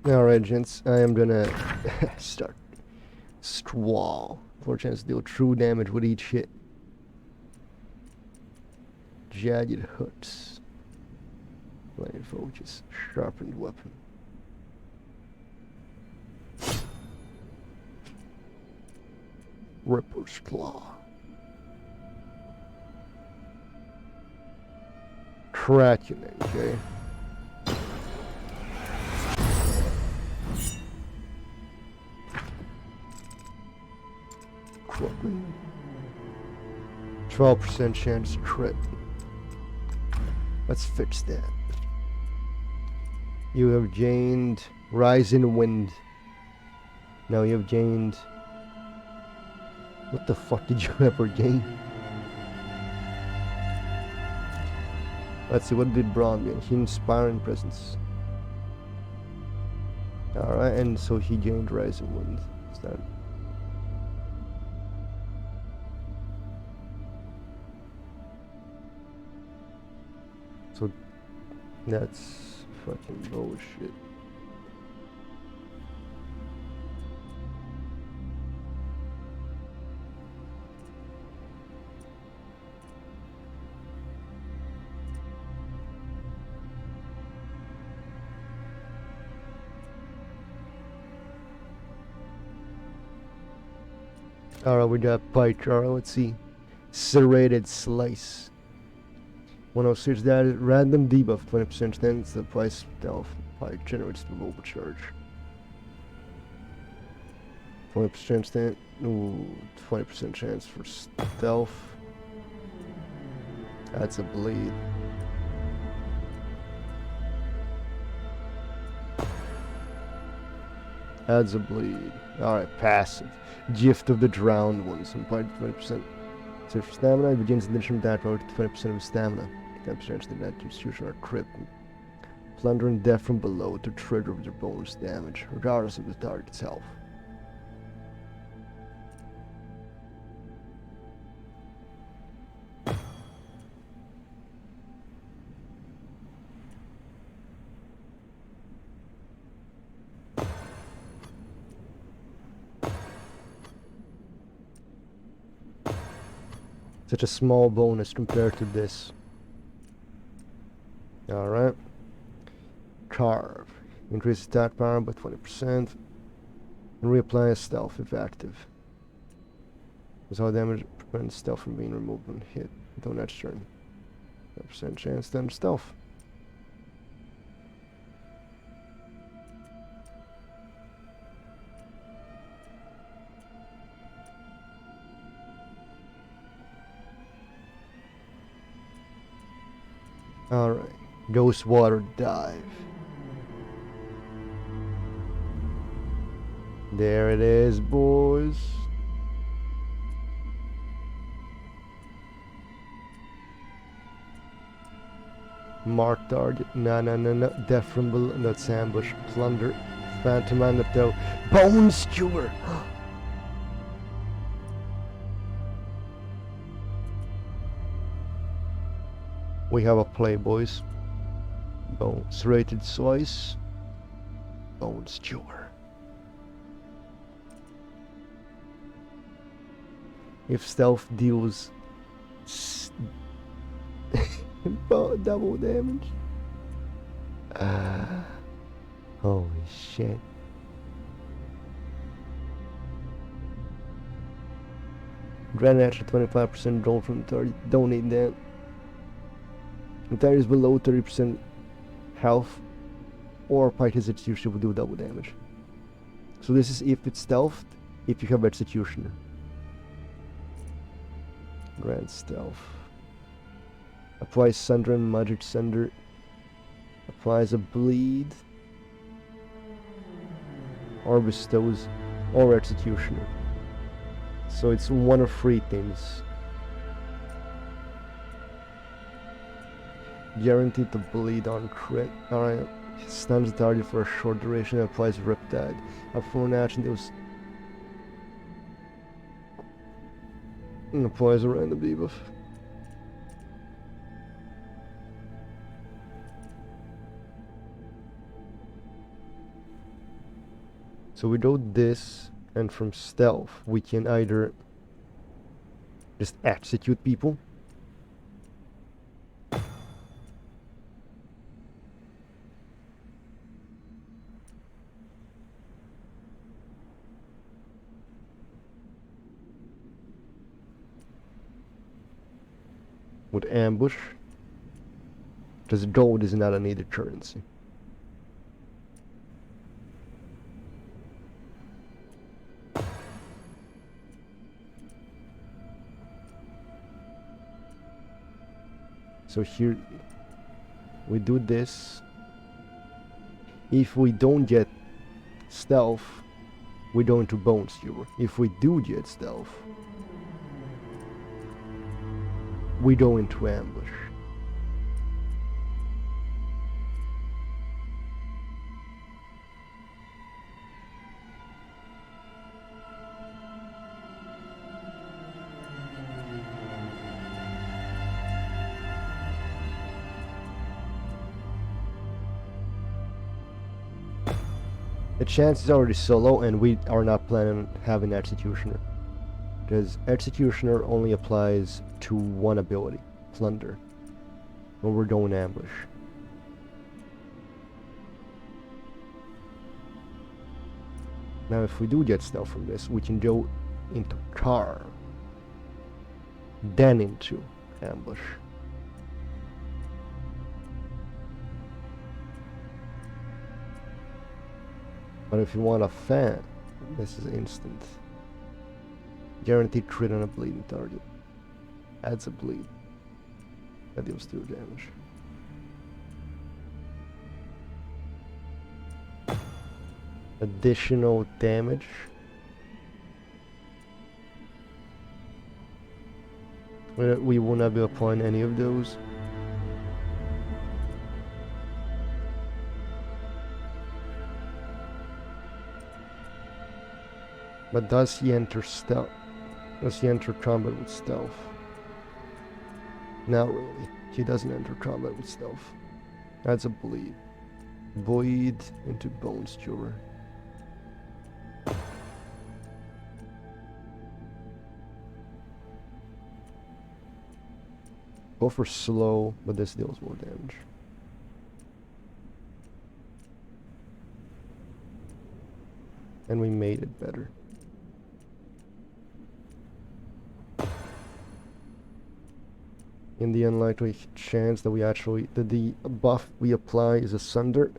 Alright, gents, I am gonna start Squall for a chance to deal true damage with each hit. Jagged hooks. Flame focus. Sharpened weapon. Ripper's Claw. Kraken, okay. Equipment. 12% chance crit. Let's fix that. You have gained Rising Wind. Now you have gained. What the fuck did you ever gain? Let's see, what did Braum gain? He Inspiring Presence. Alright, and so he gained Rising Wind. Is that? So that's fucking bullshit. Alright, we got Pike. Alright, let's see. Serrated Slice. 106, that is random debuff, 20% chance the price stealth Pike generates the mobile charge. 20% chance, ooh, 20% chance for stealth. That's a bleed. Adds a bleed. Alright, passive. Gift of the Drowned Ones. Applied 20%. So for stamina, it begins the initial that road to 20% of stamina. 10% to the net constitution or crit. Plundering death from below to trigger with your bonus damage, regardless of the target itself. Such a small bonus compared to this. Alright. Carve. Increase attack power by 20%. And reapply stealth if active. Without damage, prevents stealth from being removed when hit until next turn. 5% chance to stealth. Alright, Ghost Water Dive. There it is, boys. Mark target. No. Death from below. That's ambush. Plunder. Phantom Anecdote. Bone Skewer. We have a play, boys. Bones rated twice. Bone Skewer. If stealth deals double damage. Holy shit. Grant extra 25% roll from 30. Don't need that. If that is below 30% health or fight his execution will do double damage. So this is if it's stealthed, if you have executioner. Grant stealth. Applies Sunder and Magic Sunder. Applies a bleed. Or bestows or executioner. So it's one of three things. Guaranteed to bleed on crit. Alright. Stuns the target for a short duration and applies Riptide. Upon action deals and applies a random debuff. So we do this, and from stealth we can either just execute people, with ambush, because gold is not a needed currency. So here we do this. If we don't get stealth, we go into Bone Skewer. If we do get stealth, we go into ambush. The chance is already so low, and we are not planning on having Executioner, because Executioner only applies to one ability, Plunder, when we're going ambush. Now if we do get stealth from this, we can go into Carve, then into ambush. But if you want a fan, this is instant. Guaranteed crit on a bleeding target. Adds a bleed. That deals 2 damage. additional damage. We will not be applying any of those. But does he enter stealth? Does he enter combat with stealth? Not really. He doesn't enter combat with stealth. That's a bleed. Bleed into Bone Stewer. Both are slow, but this deals more damage. And we made it better. In the unlikely chance that the buff we apply is asunder,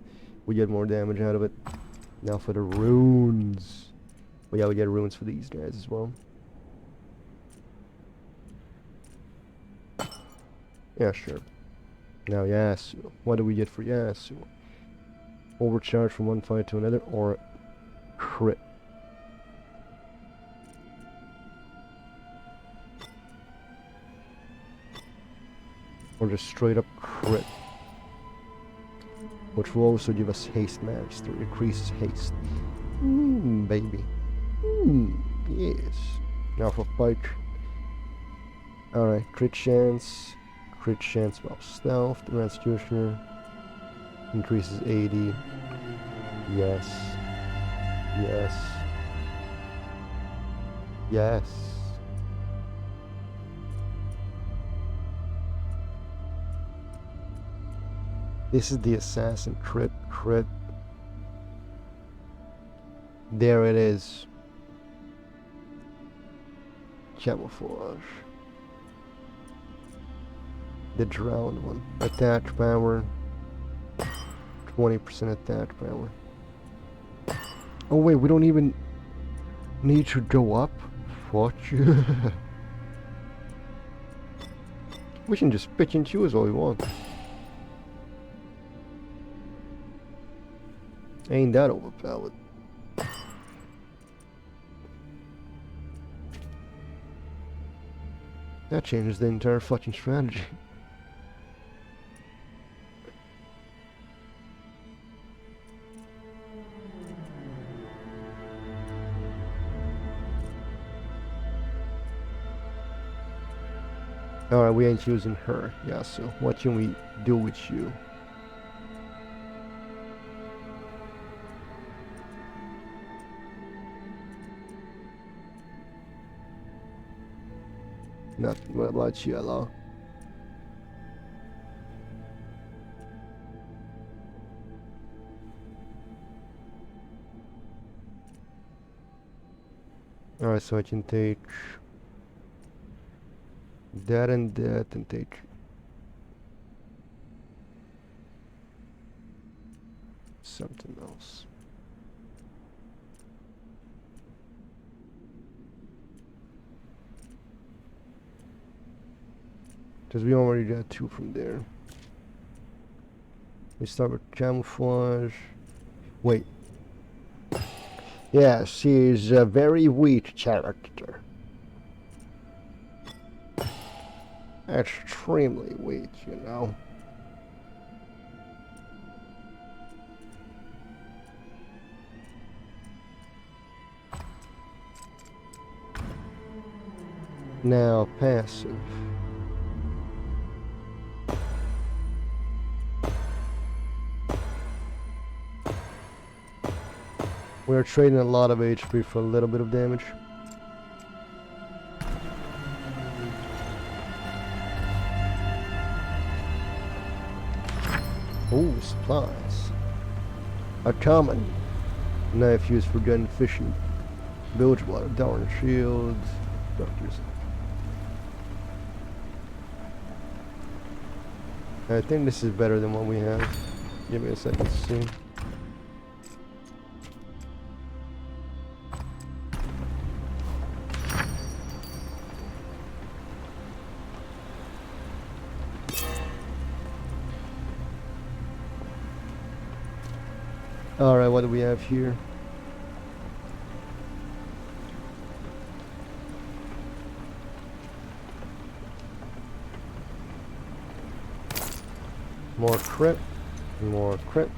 we get more damage out of it. Now for the runes. But yeah, we get runes for these guys as well. Yeah, sure. Now Yasuo. What do we get for Yasuo? Overcharge from one fight to another, or crit. Or just straight up crit. Which will also give us haste max to increase haste. Baby. Yes. Now for Pike. Alright, crit chance. Crit chance of stealth. The Transfusioner increases 80. Yes. Yes. Yes. This is the assassin crit. There it is. Camouflage. The drowned one. Attack power. 20% attack power. Oh wait, we don't even need to go up? Fuck you. We can just pick and choose all we want. Ain't that overpowered? That changes the entire fucking strategy. Alright, we ain't using her. Yeah, so what can we do with you? Nothing. What about you, hello? Alright, so I can take that and that and take something else. Because we already got 2 from there. We start with camouflage. Wait. Yeah, she is a very weak character. Extremely weak, you know. Now, passive. We're trading a lot of HP for a little bit of damage. Ooh, supplies. A common knife used for gun fishing. Bilge water, Darn shields, doctors. I think this is better than what we have. Give me a second to see. Alright, what do we have here? More crit. More crit.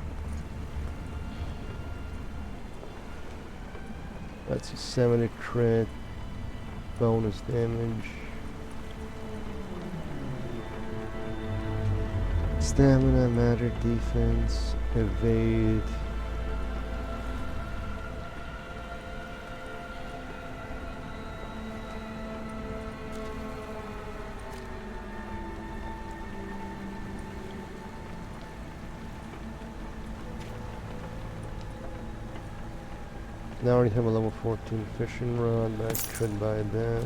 That's a 70 crit. Bonus damage. Stamina, magic, defense, evade. Now I already have a level 14 fishing rod, I could buy that.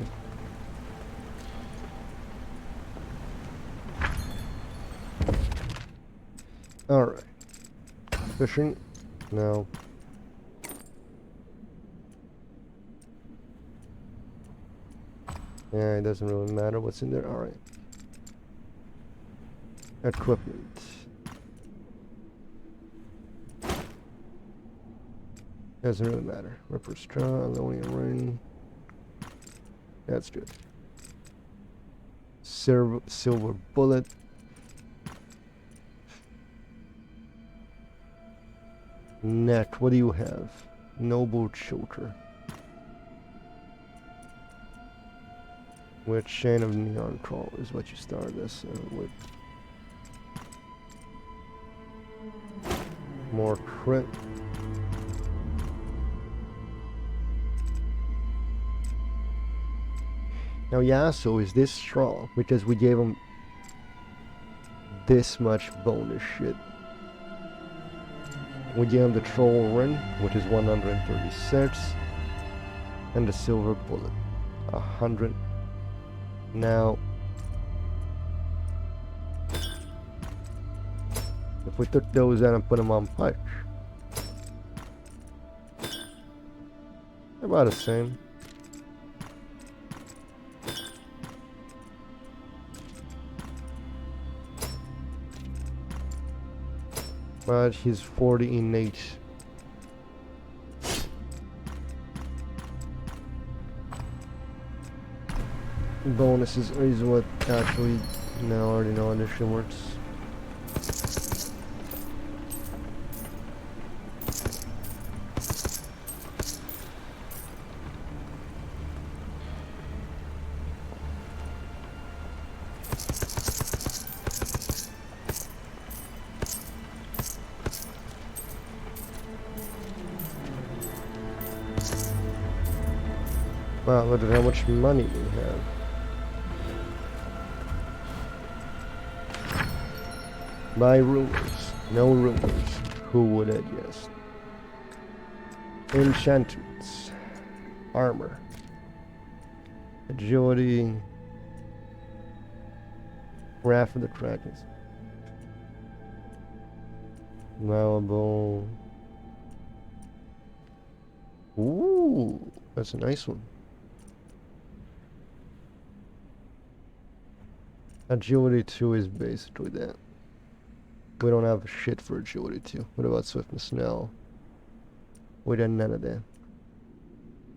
Alright. Fishing. No. Yeah, it doesn't really matter what's in there. Alright. Equipment. Doesn't really matter. Ripper straw, Alonian ring. That's good. Silver bullet. Neck, what do you have? Noble choker. With chain of neon crawl is what you start this with. More crit. Now Yasuo is this strong because we gave him this much bonus shit. We gave him the troll ring, which is 136, and the silver bullet, 100. Now, if we took those out and put them on pike, they're about the same. But he's 40 innate. Bonuses is what actually now I already know how this shit works. Wow, look at how much money we have. Buy rumors. No rumors. Who would have guessed? Enchantments. Armor. Agility. Wrath of the Krakens. Malleable. Ooh, that's a nice one. Agility 2 is basically that. We don't have shit for agility 2. What about swiftness? No. We got none of that.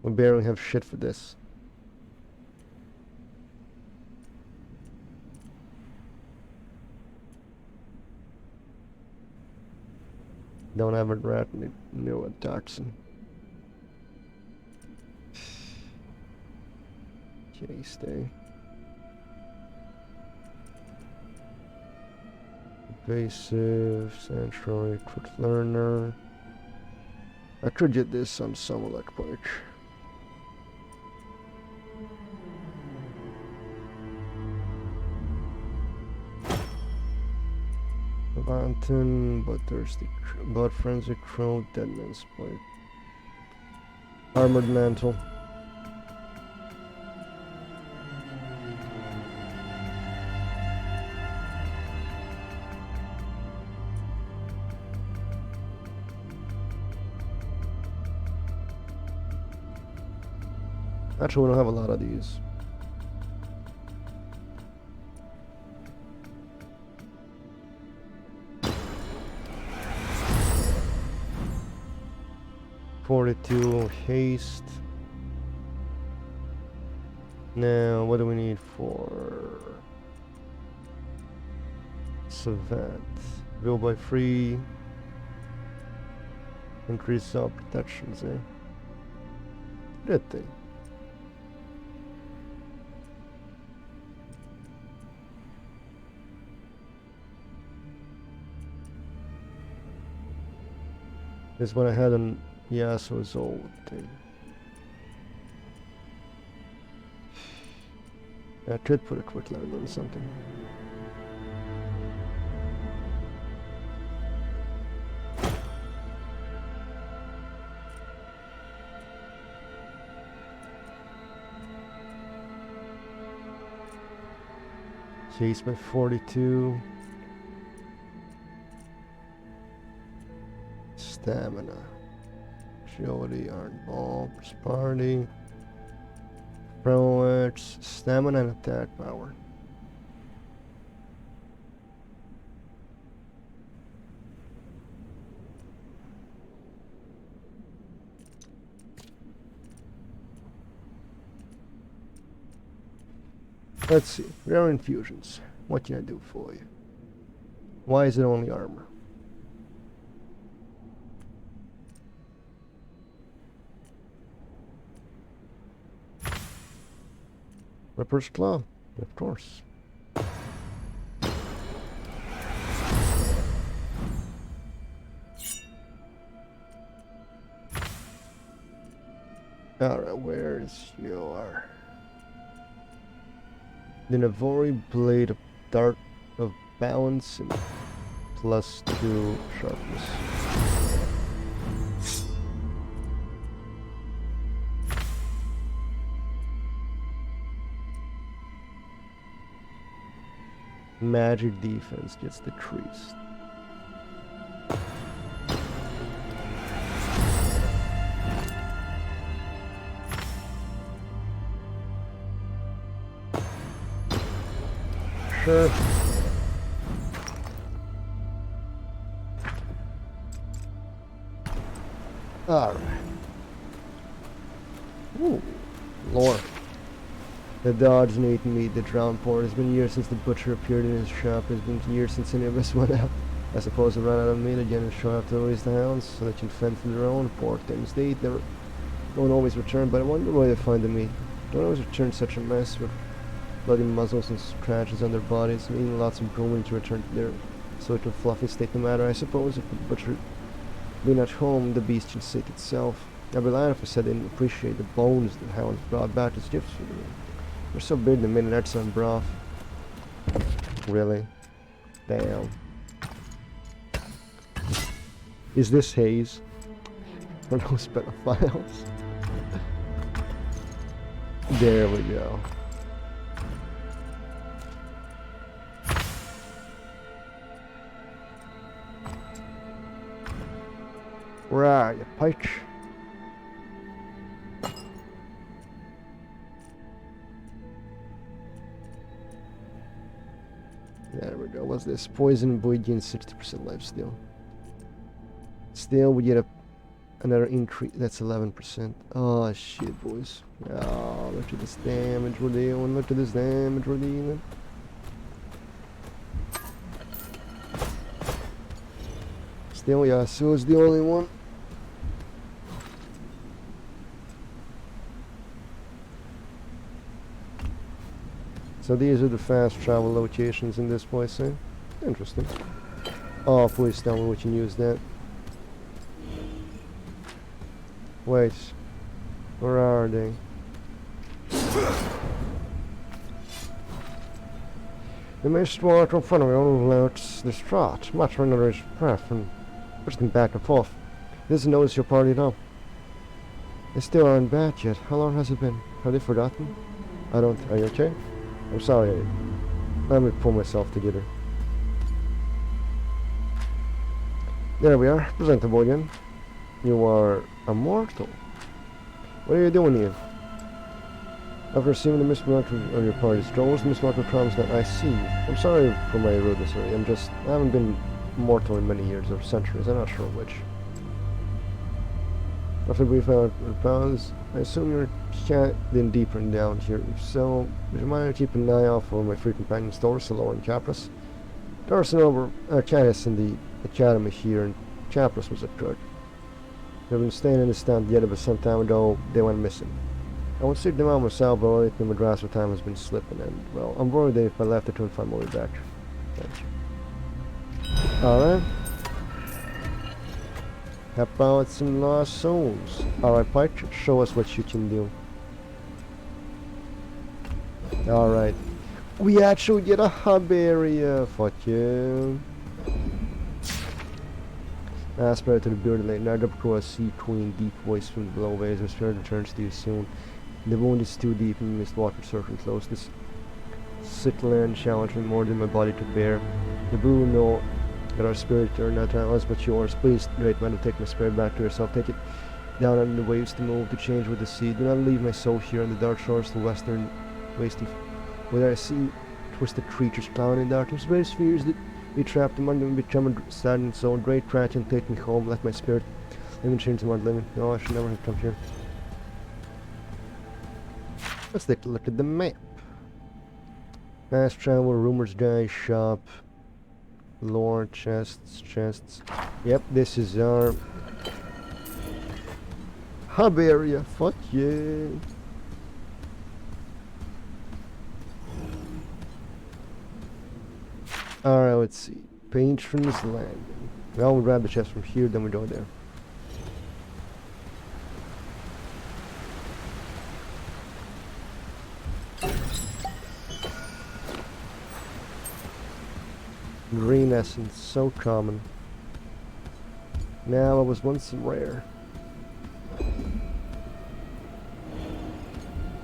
We barely have shit for this. Don't have a rat neurotoxin. Okay, stay. Evasive, Sanctuary, Quick Learner. I could get this on some electric. Levantin, Blood Frenzy Crow, Deadman's Blade. Armored Mantle. Actually, we don't have a lot of these. .42 haste. Now, what do we need for event. Will by 3. Increase our protections, eh? Good thing. This one I had on Yasuo's old thing. I could put a quick level on something. Chase by 42. Stamina. Agility, Iron Ball, Prosperity. Prowess, Stamina and Attack Power. Let's see. Rare infusions. What can I do for you? Why is it only armor? Ripper's Claw, of course. Alright, where is your... The Navori Blade of Dart of Balance and +2 sharpness. Magic defense gets decreased. Sure. Alright. Ooh, lore. The dodge and eaten meat, the drowned port. It's been years since the butcher appeared in his shop. It's been years since any of us went out. I suppose they ran out of meat again and show up to release the hounds so they can fend for their own. Poor things. They eat their... Don't always return, but I wonder where they find the meat. Don't always return such a mess with bloody muzzles and scratches on their bodies, needing lots of grooming to return to their sort of fluffy state no matter. I suppose if the butcher had been at home, the beast should seek itself. I'd be lying if I said I didn't appreciate the bones the hounds brought back as gifts for me. They're so big they made an excellent broth. Really? Damn. Is this haze? For those pedophiles? There we go. Where are you, Pike? There we go. What's this? Poison boy gains 60% life steal. Still, we get another increase. That's 11%. Oh shit, boys. Oh, look at this damage we're dealing. Look at this damage we're dealing. Still, Yasuo's the only one. So these are the fast travel locations in this place, eh? Interesting. Oh, please tell me we can use that. Wait. Where are they? The mist water in front of me overloads the strat, muttering under his breath and pushing back and forth. He doesn't notice your party at all. They still aren't back yet. How long has it been? Have they forgotten? I don't... Are you okay? I'm sorry. Let me pull myself together. There we are. Presentable again. You are immortal. What are you doing here? After receiving the mistmark of your party's goals, the mistmark of crimes that I see. I'm sorry for my rudeness, I haven't been mortal in many years or centuries. I'm not sure which. After we found our powers, I assume you're getting deeper down here. If so, would you mind keeping an eye out for my free companion stores, Salor and Capris? There's another Chinese in the academy here, and Chapless was occurred. They've been staying in the stand together, but some time ago they went missing. I would seek them out myself, but lately Madras for time has been slipping, and well, I'm worried that if I left, I couldn't find my way back. Thank you. Alright. How about some lost souls? Alright, Pike, show us what you can do. Alright. We actually get a hub area. Fuck you. Aspire to the bearded lady. Now up across sea queen, deep voice from below waves. Her spirit returns to you soon. The wound is too deep and mist water circling close. This sick land challenged me more than my body could bear. The brew know that our spirit are not ours but yours. Please, great man, take my spirit back to yourself. Take it down on the waves to move, to change with the sea. Do not leave my soul here on the dark shores, the western wasting, where I see twisted creatures plowing in darkness. Various fears that be trapped among them, become sad and so great crash and take me home. Let my spirit live and change the world living. No, I should never have come here. Let's take a look at the map. Fast travel, rumors die, shop, lore, chests. Yep, this is our hub area. Fuck yeah. Alright, let's see. Patron's Landing. Well, we'll grab the chest from here, then we go there. Green essence, so common. Now, it was once rare.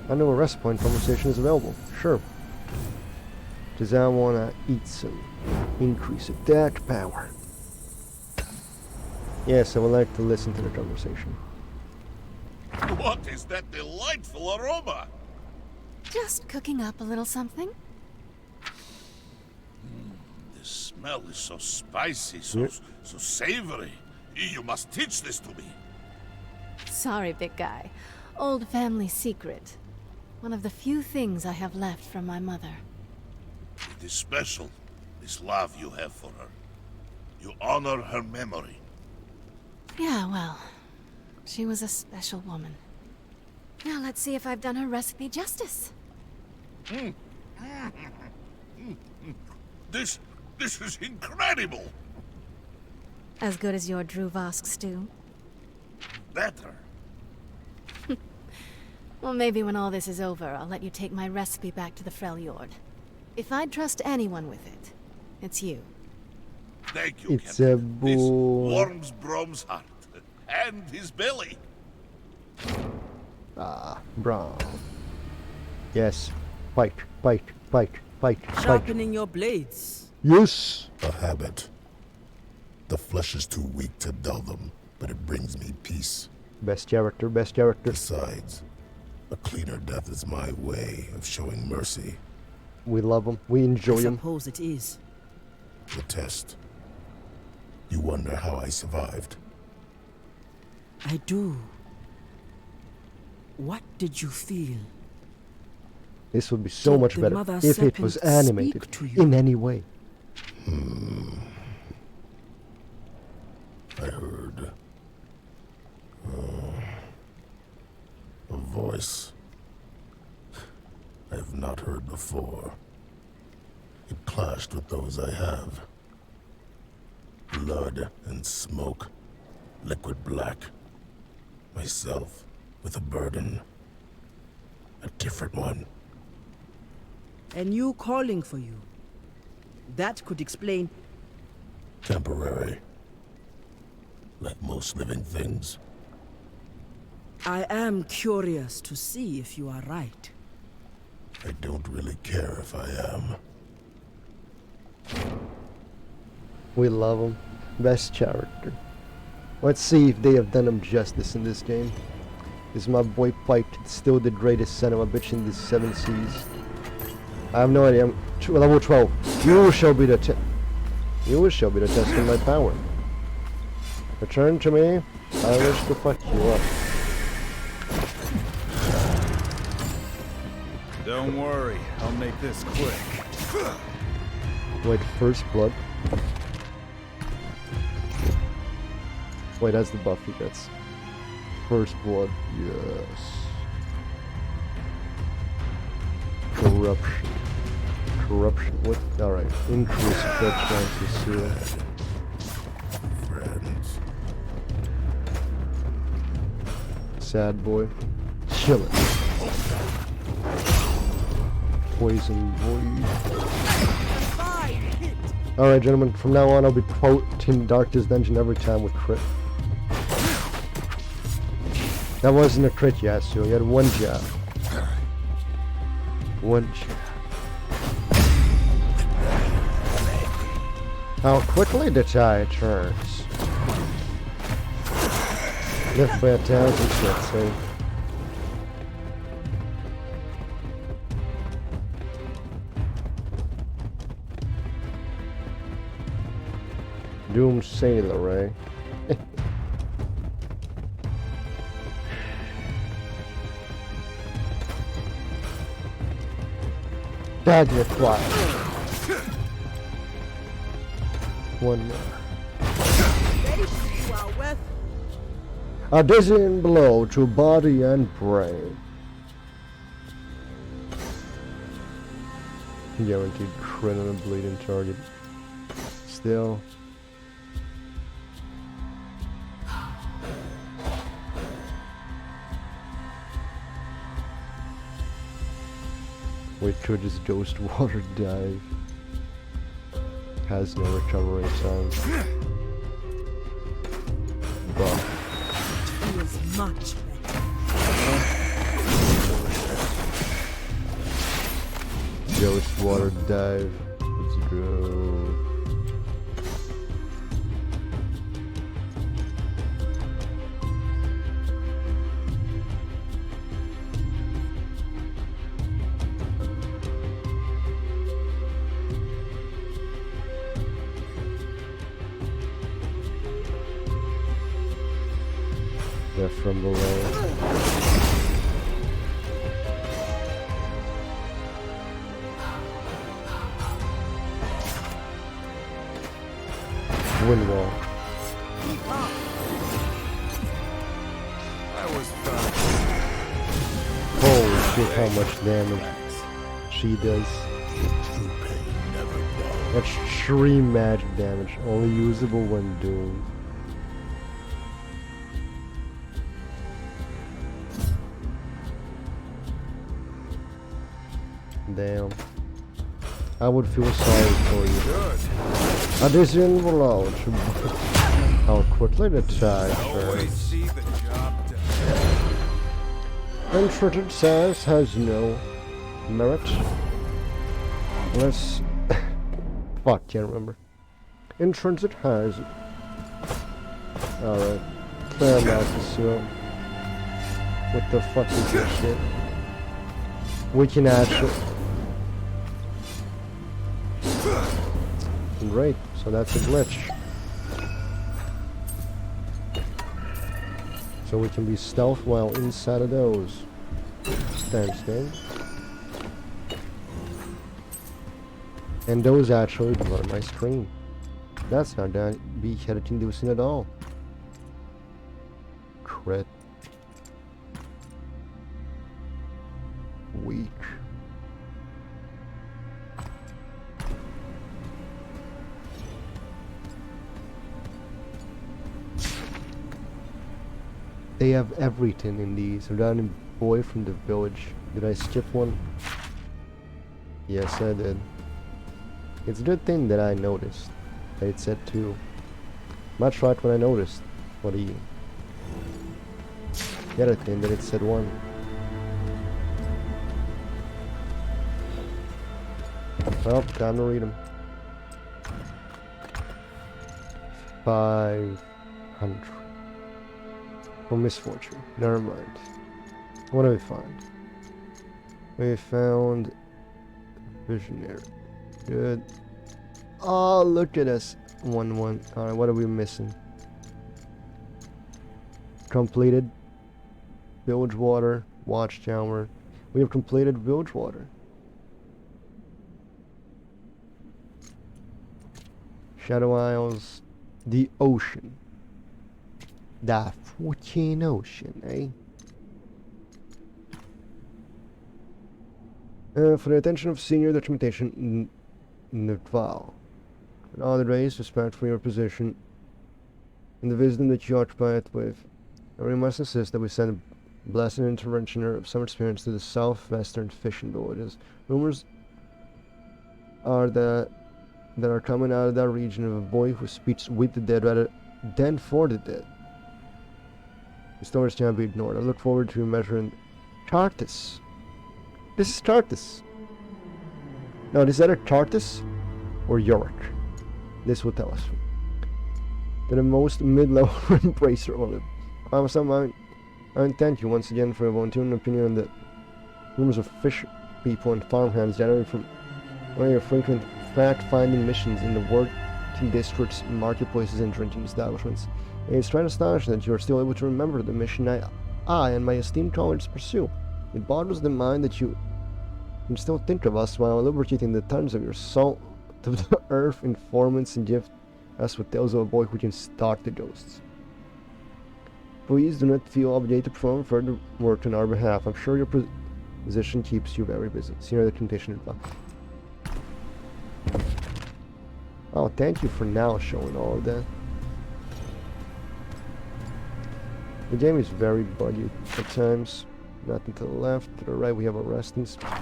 I know a rest point conversation is available. Sure. Does I wanna eat some increase attack power? Yes, I would like to listen to the conversation. What is that delightful aroma? Just cooking up a little something. The smell is so spicy, so savory. You must teach this to me. Sorry, big guy. Old family secret. One of the few things I have left from my mother. It is special, this love you have for her. You honor her memory. Yeah, well, she was a special woman. Now let's see if I've done her recipe justice. This is incredible. As good as your Druvask stew? Better. Well, maybe when all this is over, I'll let you take my recipe back to the Freljord. If I'd trust anyone with it, it's you. Thank you, It's Captain. a This boy. warms Brom's heart and his belly. Ah, brown. Yes. Pike. Sharpening your blades. Yes. A habit. The flesh is too weak to dull them, but it brings me peace. Best character. Besides, a cleaner death is my way of showing mercy. We love him. We I enjoy him. suppose it is. The test. You wonder how I survived. I do. What did you feel? This would be so Did much the better Mother if it was Serpent animated speak to you? in any way. I heard a voice I have not heard before. It clashed with those I have. Blood and smoke, liquid black. Myself with a burden. A different one. And you calling for you. That could explain. Temporary. Like most living things. I am curious to see if you are right. I don't really care if I am. We love him. Best character. Let's see if they have done him justice in this game. Is my boy Pike still the greatest son of a bitch in the 7 seas? I have no idea. I'm level 12. You shall be the test of my power. Return to me. I wish to fuck you up. Don't worry, I'll make this quick. Wait, first blood? Wait, that's the buff he gets. First blood, yes. Corruption. Corruption, what? Alright, increase crit chances here. Friends. Sad boy. Kill it. Poison boy. Alright, gentlemen, from now on I'll be quoting Darkest Dungeon every time with crit. That wasn't a crit, Yasuo. You had one jab. One jab. How quickly the tide turns. Lift by 1,000 shit, so. Doom Sailor, eh? Dagger fly. One more. A dizzying blow to body and brain. Guaranteed crit on a bleeding target. Still. Wait, could his ghost water dive? Has no recovery time. Buff. Feels much better. Ghost water dive. Let's go. They're from below. Wind wall. Holy shit, how much damage she does. Extreme magic damage, only usable when doomed. Damn. I would feel sorry for you. Addition below. How quickly the tide turns. Intrinsic says has no merit. Let's... Fuck, can't remember. Intrinsic has it. Alright. Fair enough, so... What the fuck is this shit? We can actually... Great, so that's a glitch. So we can be stealth while inside of those. Stand. And those actually blur my screen. That's not that be headed inducing at all. Crit. Weak. They have everything in these. Random boy from the village. Did I skip one? Yes, I did. It's a good thing that I noticed. It said 2. Much right when I noticed. What he... The other thing that it said 1. Well, time to read them. 500. For misfortune. Never mind. What do we find? We found visionary. Good. Oh, look at us. 1-1. Alright, what are we missing? Completed. Bilgewater. Watchtower. We have completed Bilgewater. Shadow Isles. The ocean. The fucking ocean, eh? For the attention of senior documentation, Nutval. In all the race, respect for your position and the wisdom that you occupy it with. And we must insist that we send a blessed interventioner of some experience to the southwestern fishing villages. Rumors are that are coming out of that region of a boy who speaks with the dead rather than for the dead. The stories can't be ignored. I look forward to measuring Tartus. This is Tartus. No, is either Tartus or Yorick. This will tell us. They're the most mid-level embracer on it. I thank you once again for volunteering an opinion on the rumors of fish people and farmhands generated from one of your frequent fact-finding missions in the working districts, marketplaces, and drinking establishments. It's quite astonishing that you are still able to remember the mission I and my esteemed colleagues pursue. It boggles the mind that you can still think of us while lubricating the tongues of your salt of the earth informants and gift us with tales of a boy who can stalk the ghosts. Please do not feel obligated to perform further work on our behalf. I'm sure your position keeps you very busy. Senior documentation advice. Oh, thank you for now showing all of that. The game is very buggy at times. Nothing to the left, to the right we have a resting spot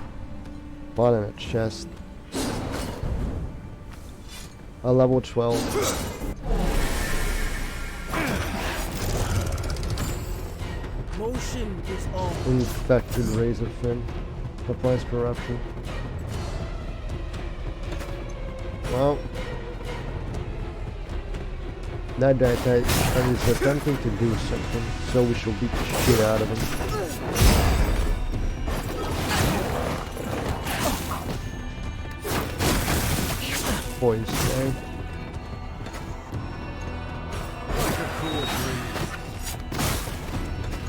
and a chest. A level 12. Motion is all. Infected Razorfin. Applies corruption. Well, that guy is attempting to do something, so we shall beat the shit out of him. Poised, eh?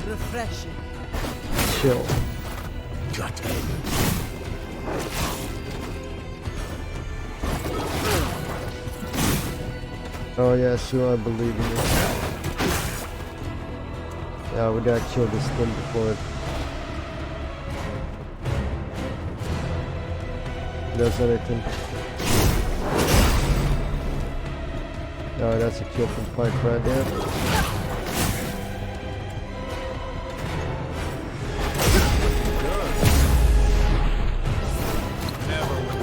Refreshing. Chill. Got him. Oh yeah, so I believe in it. Yeah, we gotta kill this thing before it does anything. Oh, that's a kill from Pike right there.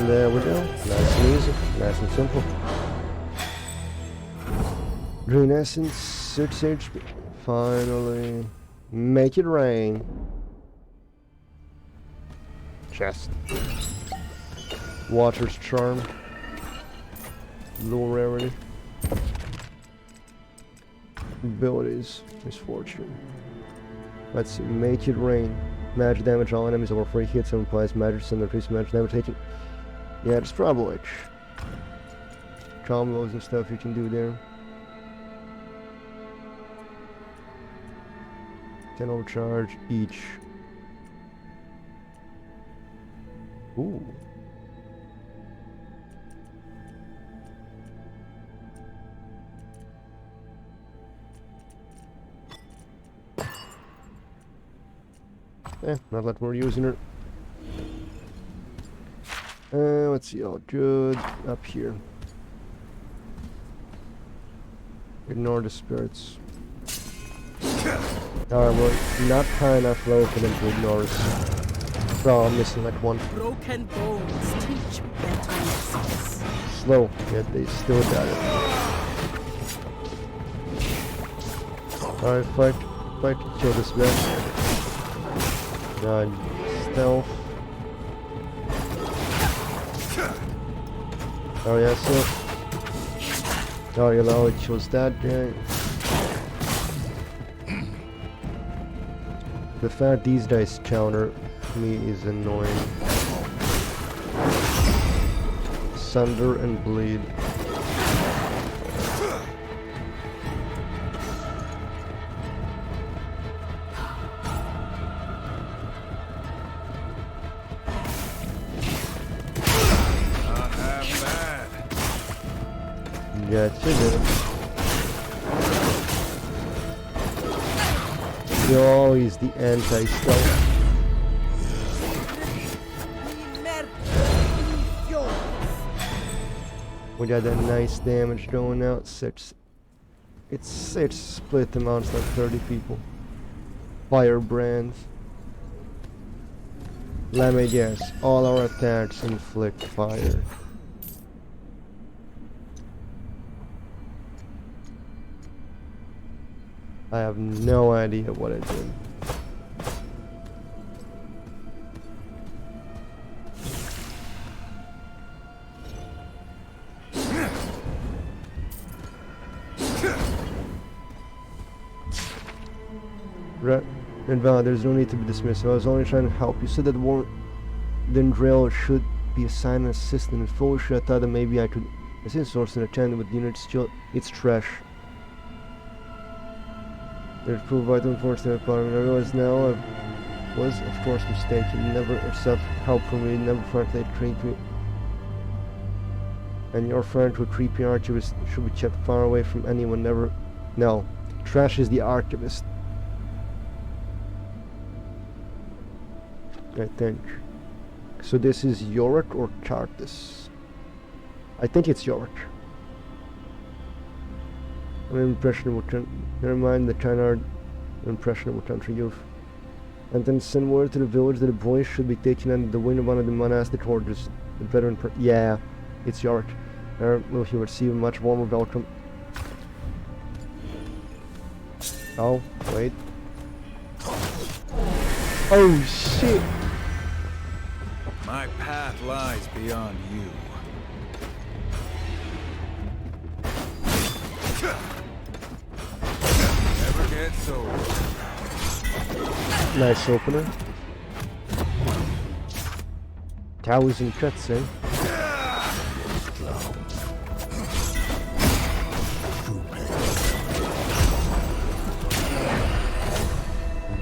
There we go. Nice and easy. Nice and simple. Green Essence, 6 HP. Finally. Make it rain. Chest. Water's Charm. Low rarity. Abilities. Misfortune. Let's see. Make it rain. Magic damage all enemies over 3 hits and applies magic and increase magic damage taken. Yeah, it's probably combos and stuff you can do there. 10 overcharge each. Ooh. Not like we're using it. Let's see, all good. Up here. Ignore the spirits. Alright, well, not high enough low for them to ignore us. Oh, I'm missing like one. Broken bones teach better lessons. Slow, yet they still got it. Alright, fight, kill this guy. God, stealth. Oh yeah, so. Oh, you know, it was that guy. The fact these dice counter me is annoying. Sunder and bleed. Gotcha, dude. You're always the anti-stealth. We got that nice damage going out. It's split amounts like 30 people. Firebrands. Let me guess. All our attacks inflict fire. I have no idea what I did. Right, invalid. There's no need to be dismissed. I was only trying to help. You said that Dendrell should be assigned an assistant. In Foolish, I thought that maybe I could assist source and attend with the unit. Still, it's trash. It proved vital unfortunate part. I realize now I was, of course, mistaken. Never accept help from me. Never frankly treat me. And your friend who creepy archivist should be kept far away from anyone. Never. No, trash is the archivist. I think. So this is Yorick or Chartis? I think it's Yorick. An impressionable never mind the China impressionable country youth. And then send word to the village that the boys should be taken under the wing of one of the monastic orders. The veteran yeah, it's Yorick. There will he receive a much warmer welcome. Oh, wait. Oh shit! My path lies beyond you. Never gets old. Nice opener. Towers and cuts, eh?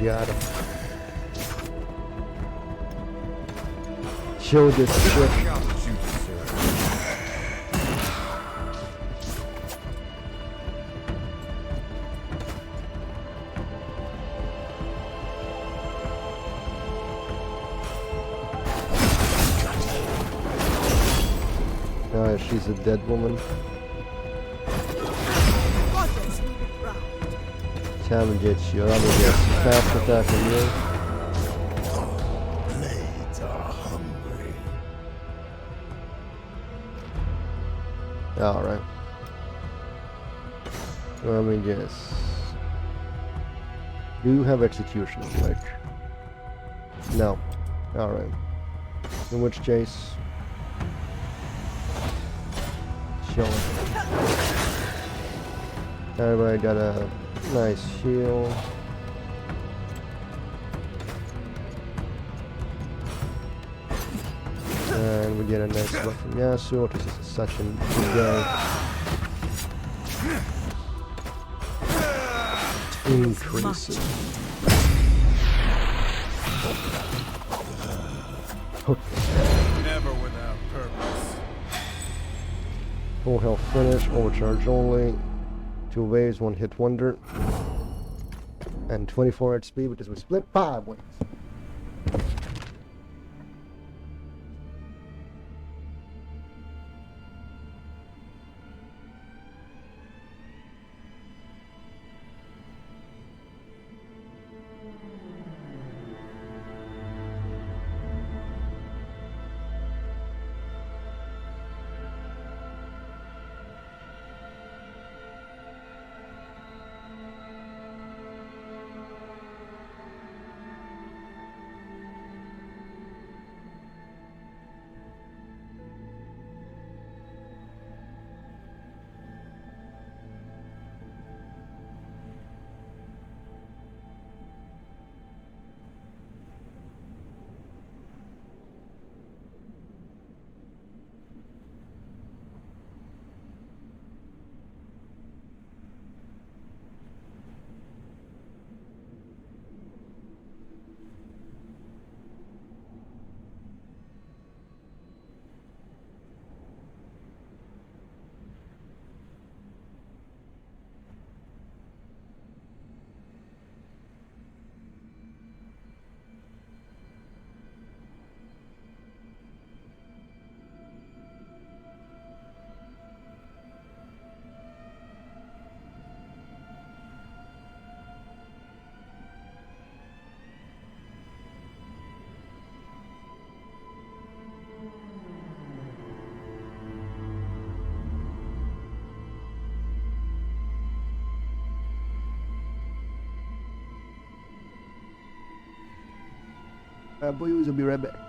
Got him. Show this shit. She's a dead woman. Time gets you. I'm gonna get fast attack on you. Blades are hungry. Alright. Let me guess. Do you have execution, like? No. Alright. In which case... Everybody got a nice shield. And we get a nice buff from Yasuo, which is such a good guy. Increases. Never without purpose. Full health finish, overcharge only. 2 waves, 1 hit wonder. And 24 HP, which is with split 5 wings. Boys, I'll be right back.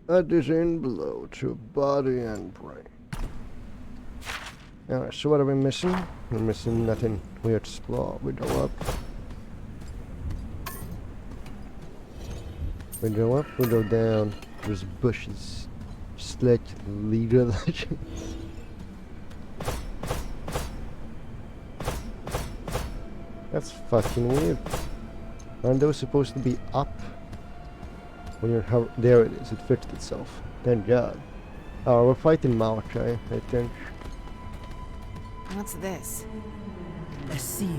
Addition below to body and brain. Alright, so what are we missing? We're missing nothing. We explore. We go up. We go up, we go down. There's bushes. Just like League of Legends. That's fucking weird. Aren't those supposed to be up? When you're there it is, it fixed itself. Thank God. Oh, we're fighting Malachi, I think. What's this? A seal.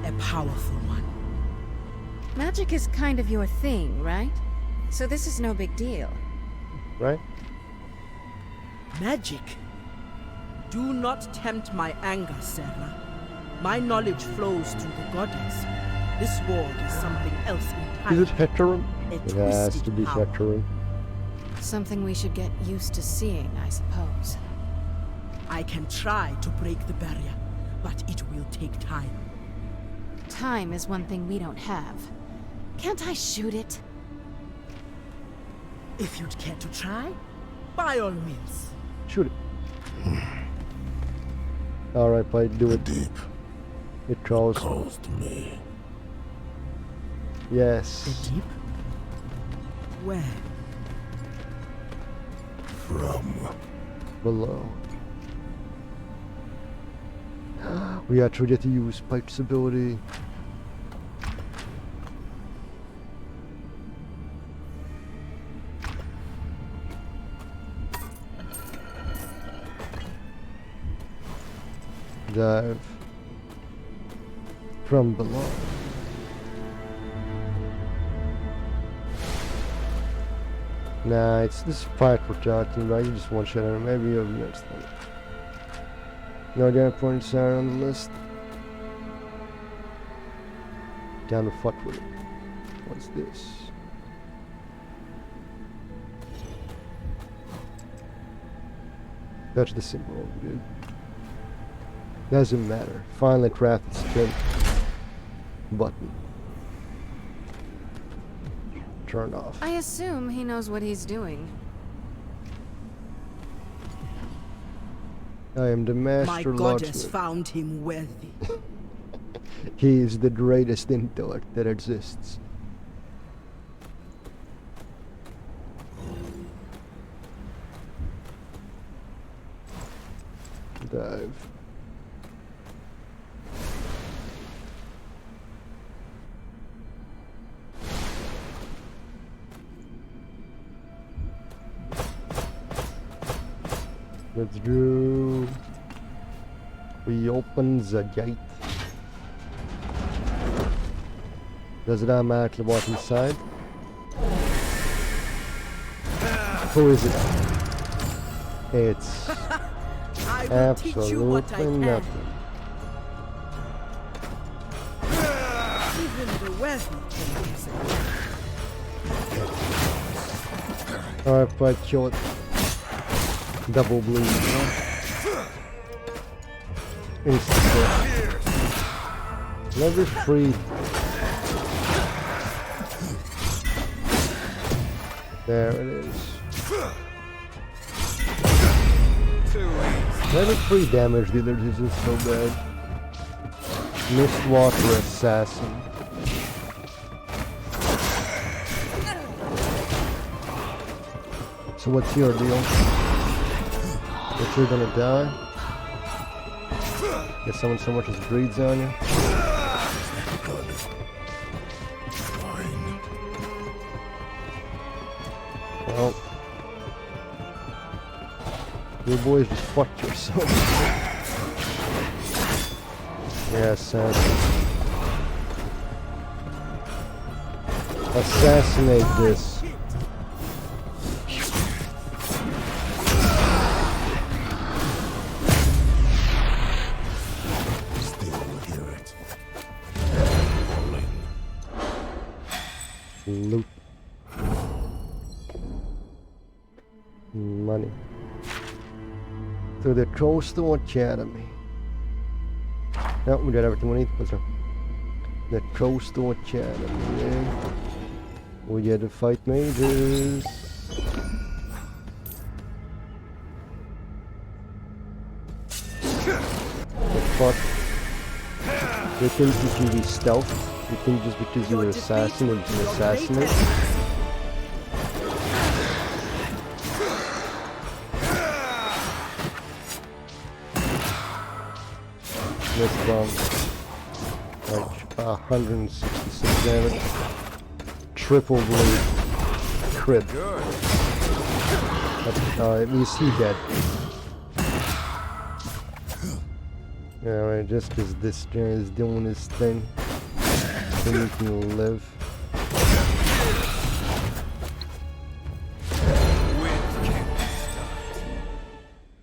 A powerful one. Magic is kind of your thing, right? So this is no big deal. Right? Magic? Do not tempt my anger, Sarah. My knowledge flows through the goddess. This world is something else entirely. Is it Heterum? A It has twisted to be power. Heterum. Something we should get used to seeing, I suppose. I can try to break the barrier, but it will take time. Time is one thing we don't have. Can't I shoot it? If you'd care to try, by all means. Shoot it. Alright, but do The it. deep It calls. calls to me. The Yes. deep? Where? From Below. We actually get to use Pike's ability. Dive from below. Nah, it's this fight we're talking about. You just one shot at it. Maybe you'll be next time. No data points are on the list. Down to fuck with it. What's this? That's the symbol, dude. Doesn't matter. Finally crafted spin button. Turned off. I assume he knows what he's doing. I am the My master goddess locksmith. found him worthy. He is the greatest intellect that exists. Dive. Let's go. We open the gate. Does it automatically walk inside? Who is it? It's I will teach you what I absolutely can. nothing. Even the worthy can use it. Alright, fight, kill it. Double bleed. Instant death. Lever free. There it is. Level 3 damage dealer isn't so bad. Mistwater assassin. So what's your deal? That you're gonna die? Get someone so much as breeds on you? good. Fine. Well, you boys just fucked yourself. Yeah, assassin. Assassinate this. Still hear it. Rolling. Loot. Money. To the Coastal Academy. No, we got everything we need. Let's go. The Coastal Academy. Yeah. We get to fight mages. The fuck? You think you can be stealth? You think just because you're an assassin and you can assassinate? This bomb. Like 166 damage. Triple blade. Crit. At least he dead. Alright, just because this guy is doing his thing, then you can live.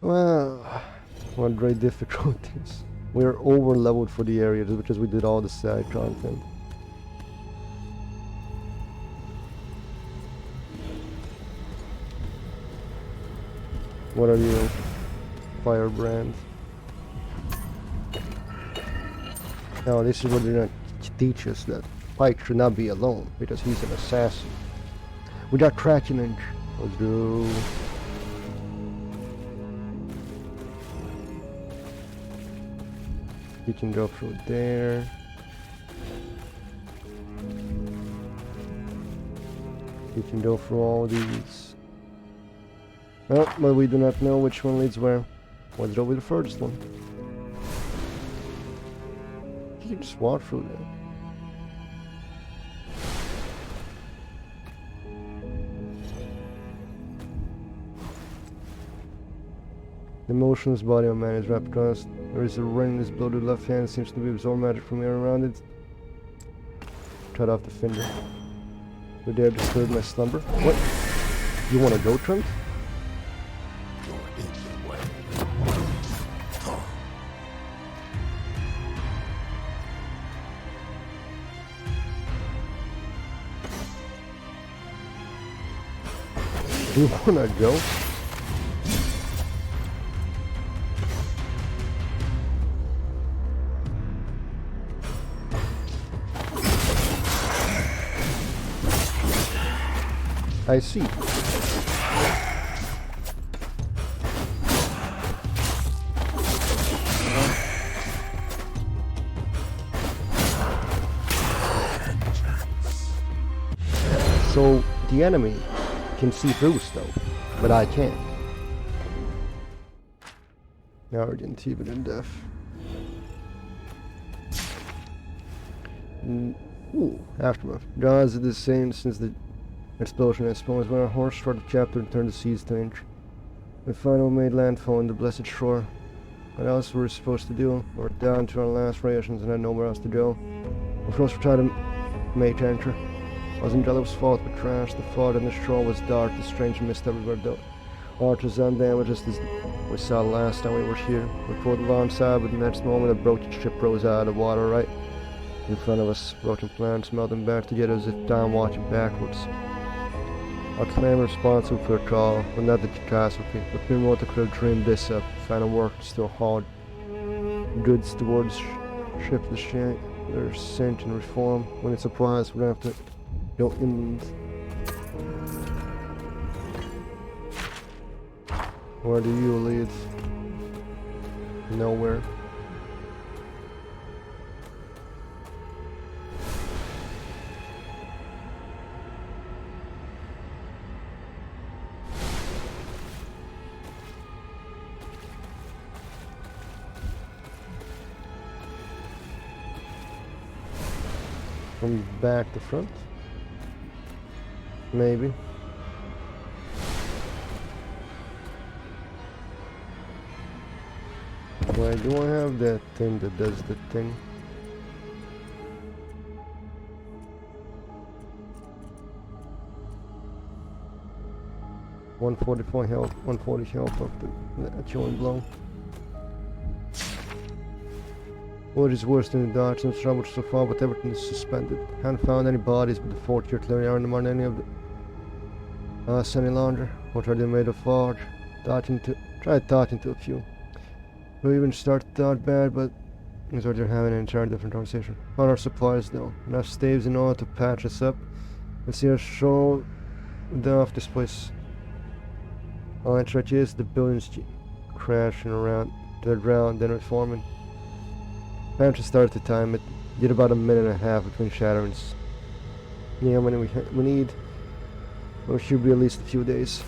Well, what great difficulties. We're over leveled for the area just because we did all the side content. What are you? Firebrand. No, this is what they're gonna teach us, that Pike should not be alone because he's an assassin. We got Kraken and let's go. You can go through there. You can go through all these. Oh, but we do not know which one leads where. Let's go with the first one. You can just walk through there. The motionless body of man is wrapped across. There is a ring in his bloated left hand. It seems to be absorbed magic from air around it. Cut off the finger. You dare disturb my slumber? What? You want to go, Trent? You wanna go? I see. So the enemy can see through stuff, but I can't. Arrogant, even in death. Ooh, aftermath. Gods are the same since the explosion, I suppose, when our horse struck the chapter and turned the seas to inch. We finally made landfall on the blessed shore. What else were we supposed to do? We're down to our last rations and had nowhere else to go. Of course, we tried to make anchor. Wasn't Jello's fault, but trash. The fog on the shore was dark, the strange mist everywhere though. Archers undamaged just as we saw last time we were here. We pulled alongside, but the next moment a broken ship rose out of the water right in front of us. Broken plants melting back together as if time watching backwards. Our claim responsible for the call, but not the catastrophe. But Pinwater could have dreamed this up. Final work still hard. Goods towards ship the shank. They're sent and reform. When it's surprised, we're gonna have to go inland. Where do you lead? Nowhere. From back to front? Maybe. Why do I have that thing that does the thing? .144 health, 140 health of the killing blow. What is worse than the dark since traveled so far, but everything is suspended. Haven't found any bodies, but the fort here clearly aren't among any of the us any longer. What are they made of forge? Tried talking to a few. We even started out bad, but it's what they're having an entirely different conversation. On our supplies though. Enough staves in order to patch us up. Let's see our show off this place. All I try to is the buildings crashing around to the ground, then reforming. Time to start the time. It did about a minute and a half between shatterings. Yeah, how many we need? Well, it should be at least a few days.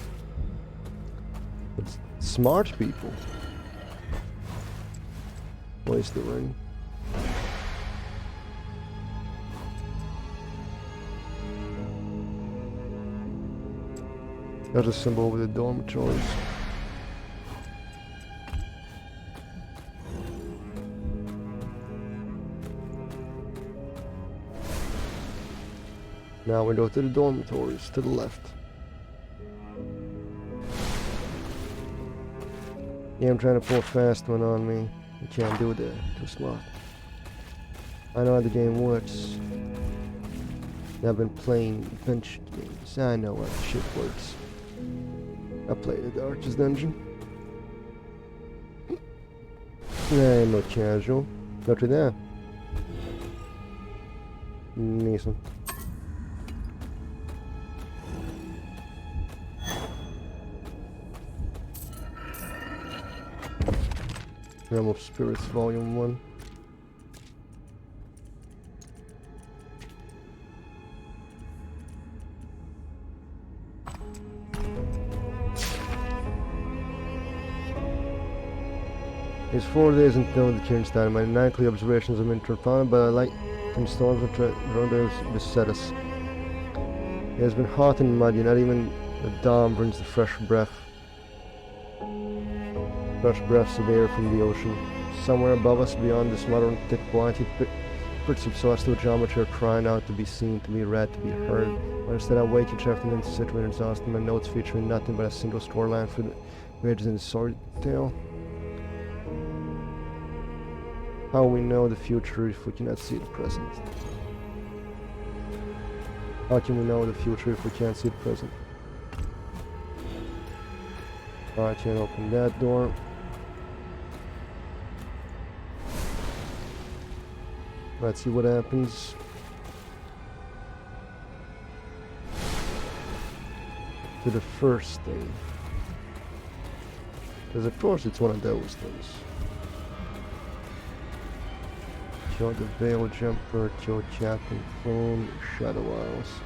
But smart people. Place the ring. There's a symbol with the dormitories. Now we go to the dormitories, to the left. Yeah, I'm trying to pull a fast one on me. You can't do that. Too smart. I know how the game works. I've been playing a bunch of games. I know how the shit works. I played the Darkest Dungeon. I am not casual. Notre Dame. Nisam. Realm of Spirits, Volume 1. It's 4 days until the change time. My nightly observations have been confounded by the light from storms which around those beset us. It has been hot and muddy, not even the dawn brings the fresh breaths of air from the ocean. Somewhere above us, beyond this modern thick blanket, bits of celestial geometry are crying out to be seen, to be read, to be heard. But instead I wake each afternoon to sit with exhausted, my notes featuring nothing but a single scoreline for the pages in the story tale. How we know the future if we cannot see the present? How can we know the future if we can't see the present? I can't open that door. Let's see what happens. To the first thing. Because of course it's one of those things. Kill the Veil Jumper, kill Captain Phone, Shadow Isles.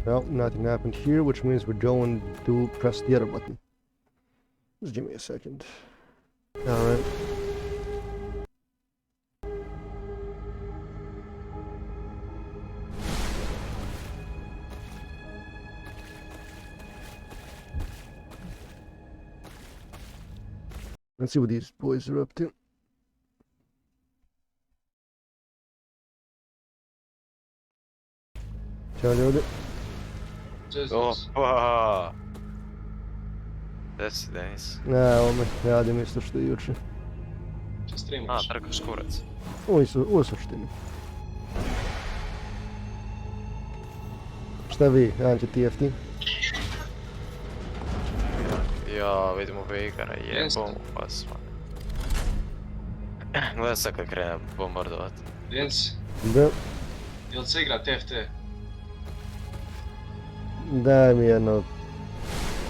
Well, nothing happened here, which means we're going to press the other button. Just give me a second. Alright. Let's see what these boys are up to. Ćao ljudi. Opa! Gdje si, Denis? Ne, ovo me radim isto što i juče. Što streamaš? A, trkaš kurac. U suštini. Šta vi, Anđe TFT? Ja, vidimo Vegara, jebom vas, man. Gledaj sad kad krene bombardovat. Vince, Da, jel se igra TFT? daj mi jedno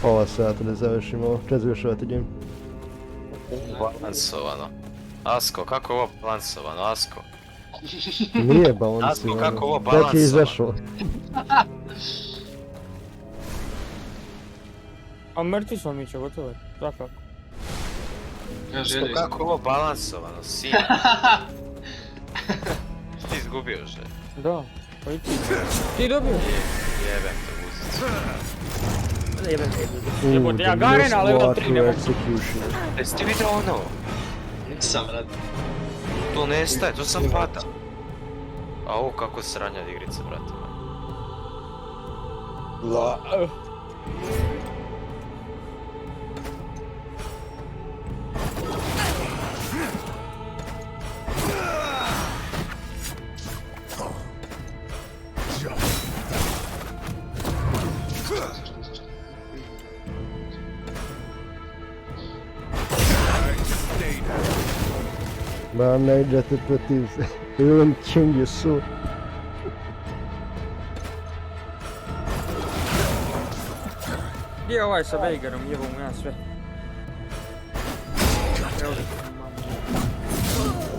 pola sata da završimo ovo. Kad završavate game? Balansovano. Asko, kako je ovo balansovano, Asko? Nije balansovano. Asko, kako ovo Tek je balansovano? izašlo. A mrtvi smo mi će, gotovo je. Svakako. Kaže, Asko, kako je ovo balansovano, sine? Ti izgubio že? Da, pa i ti. Ti dobio. Jebem te uzicu. Jebote, ja Garena level 3 ne mogu. Jesi ti vidio ono? Nisam rad. To nestaje, to sam pada. A ovo kako sranja od igrice, brate. Ma ne iđete protiv Ruin King Yasuo. Gdje je ovaj sa Veigarom, jebo mu ja sve. Evo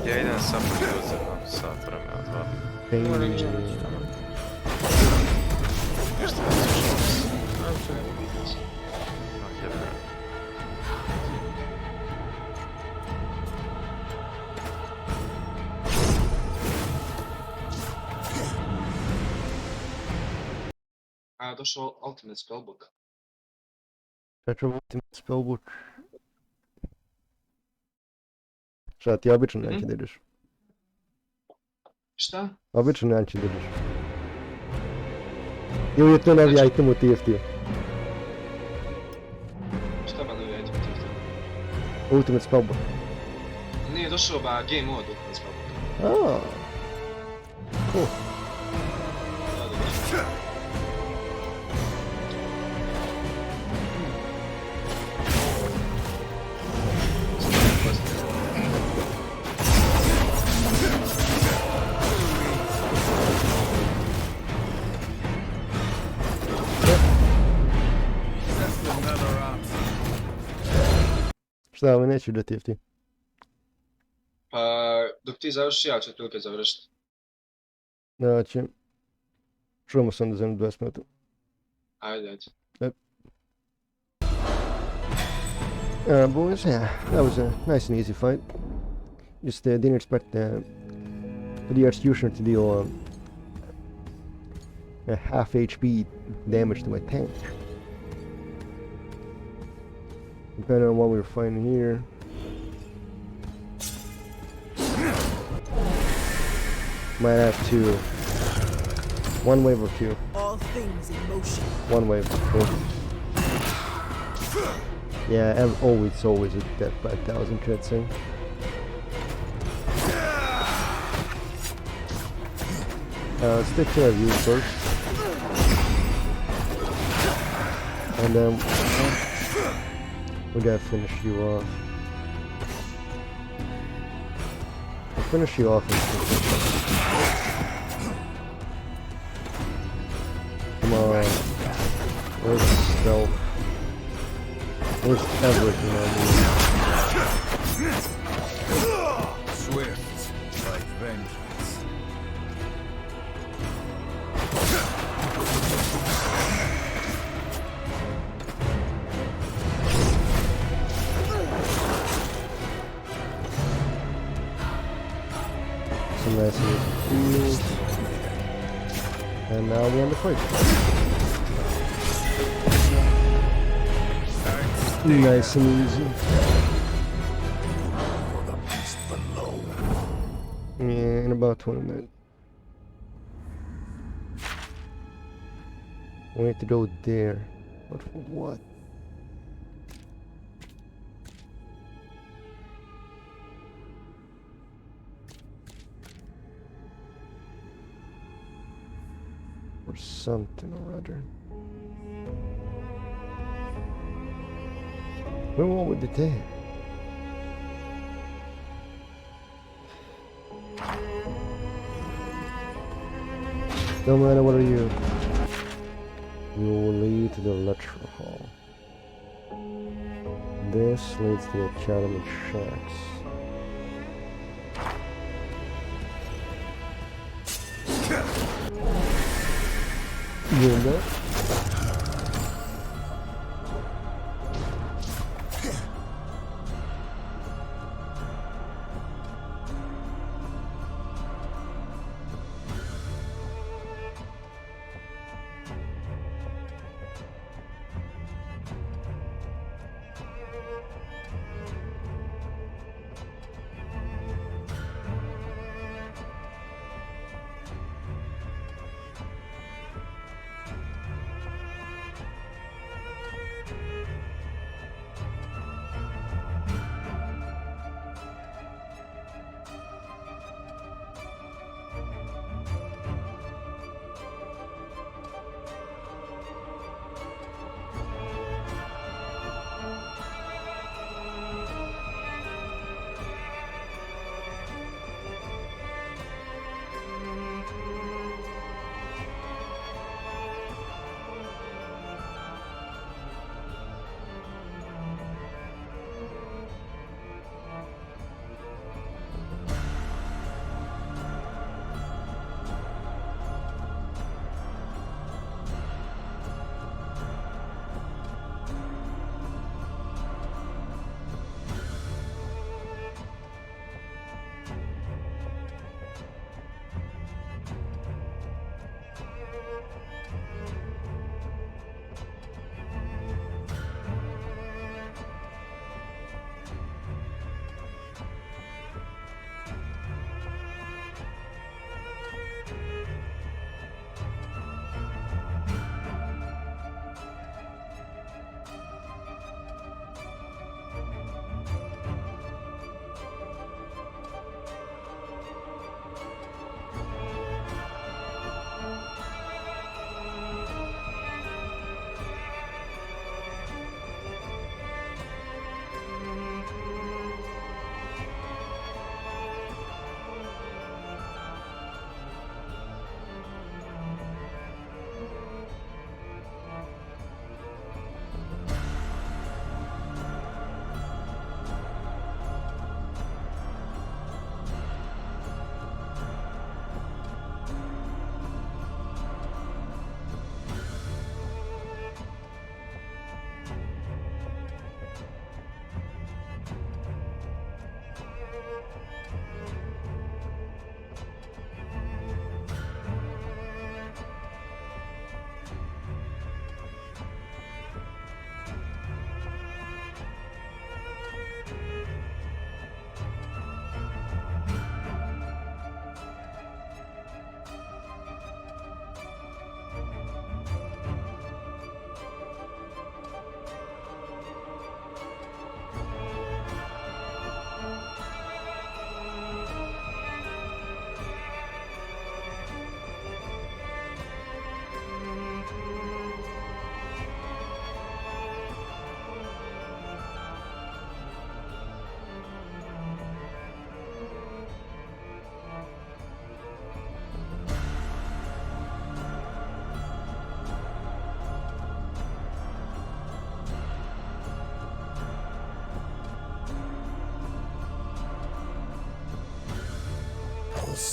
Ja idem sad uzeti sat vremena, dva. Moram ići na nešto. Nešto ne slušam se. A, došao Ultimate Spellbook. Šta ću Ultimate Spellbook? Šta ti obično neće da ideš? Šta? Obično neće da ideš. Ili je to novi item u TFT-u? Šta ba novi item ti htio? Ultimate Spellbook. Nije došao ba Game Mode Ultimate Spellbook. Ah. Cool. Da, dobro. Šta, ovo neću da TFT? Pa, dok ti završiš, ja ću otprilike završiti. Znači, čujemo se onda za 20 minuta. Ajde, ajde. Boys, yeah, that was a nice and easy fight. Just didn't expect for the executioner to deal a half HP damage to my tank. Depending on what we were fighting here. Might have to one wave or two. All things in motion. One wave or two. Yeah, always a death by 1,000 cutscene. Let's take care of you first. And then we gotta finish you off. I'll finish you off in Come on. Where's the stealth? Where's everything I need? Swift, like vengeance. Some nice little fields. And now we're on the fight. Nice and easy. Yeah, in about 20 minutes. We need to go there. But for what? Or something or other. Where were we today? No matter what are you? You will lead to the lecture hall. This leads to the academy shacks. You in there?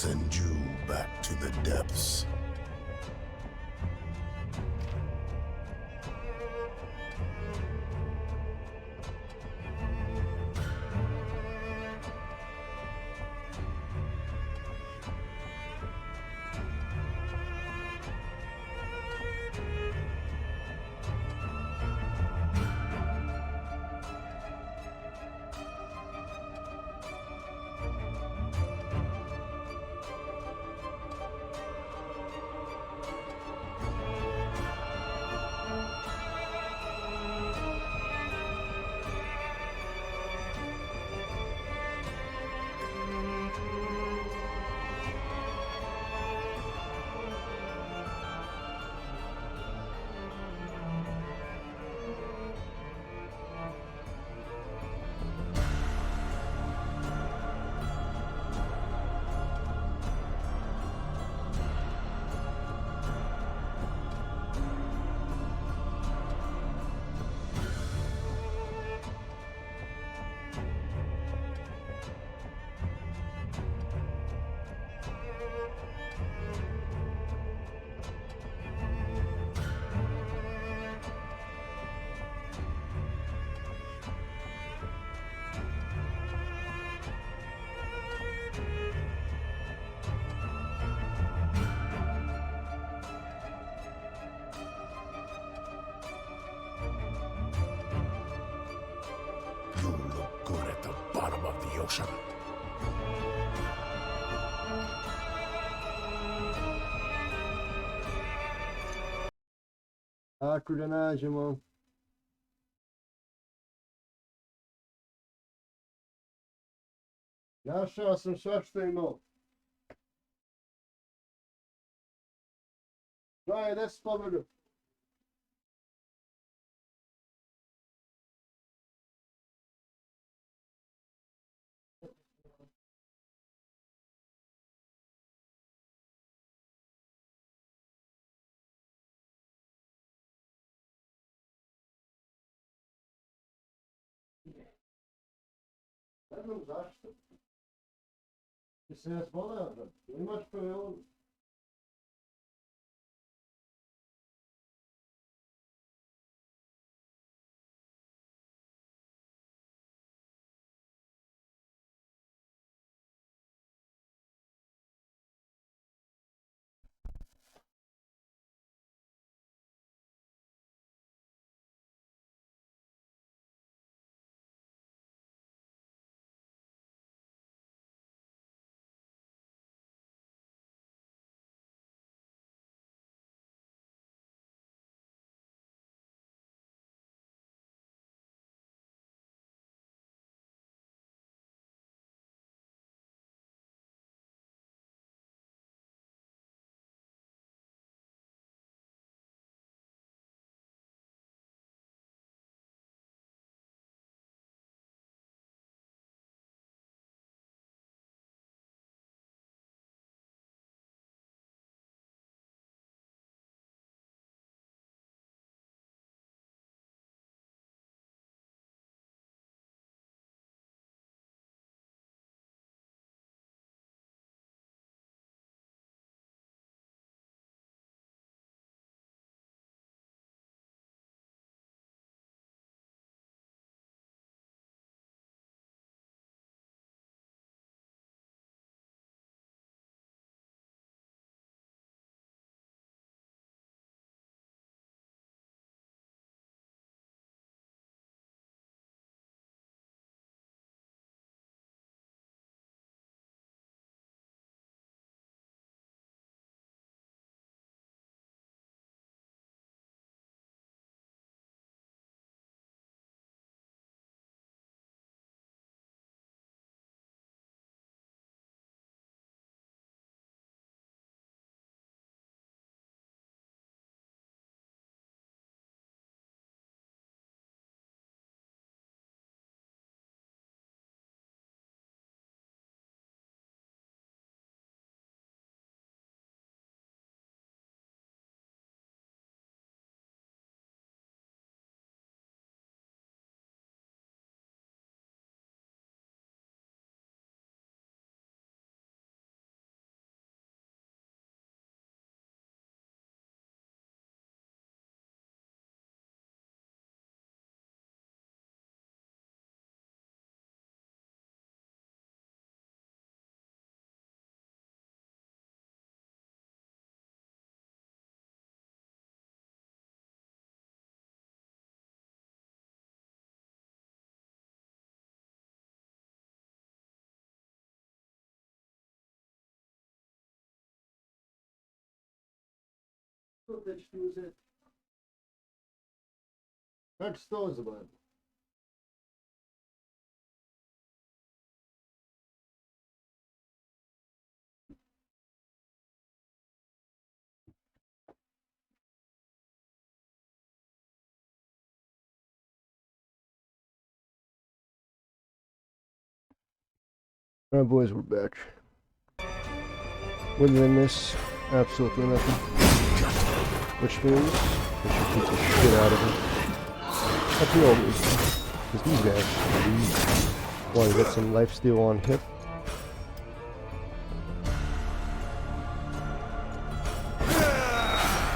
send you back to the depths. You look good at the bottom of the ocean. Ako da nađemo. Našao sam svašta imao. Daj, gdje si pobjegao? Ne znam zašto. Ti se ne zboleo, imaš period. Как что забавно? Alright boys, we're back. Within this, absolutely nothing. Which means we should beat the shit out of him. Like we always do. Because these guys, want to get some lifesteal on hit.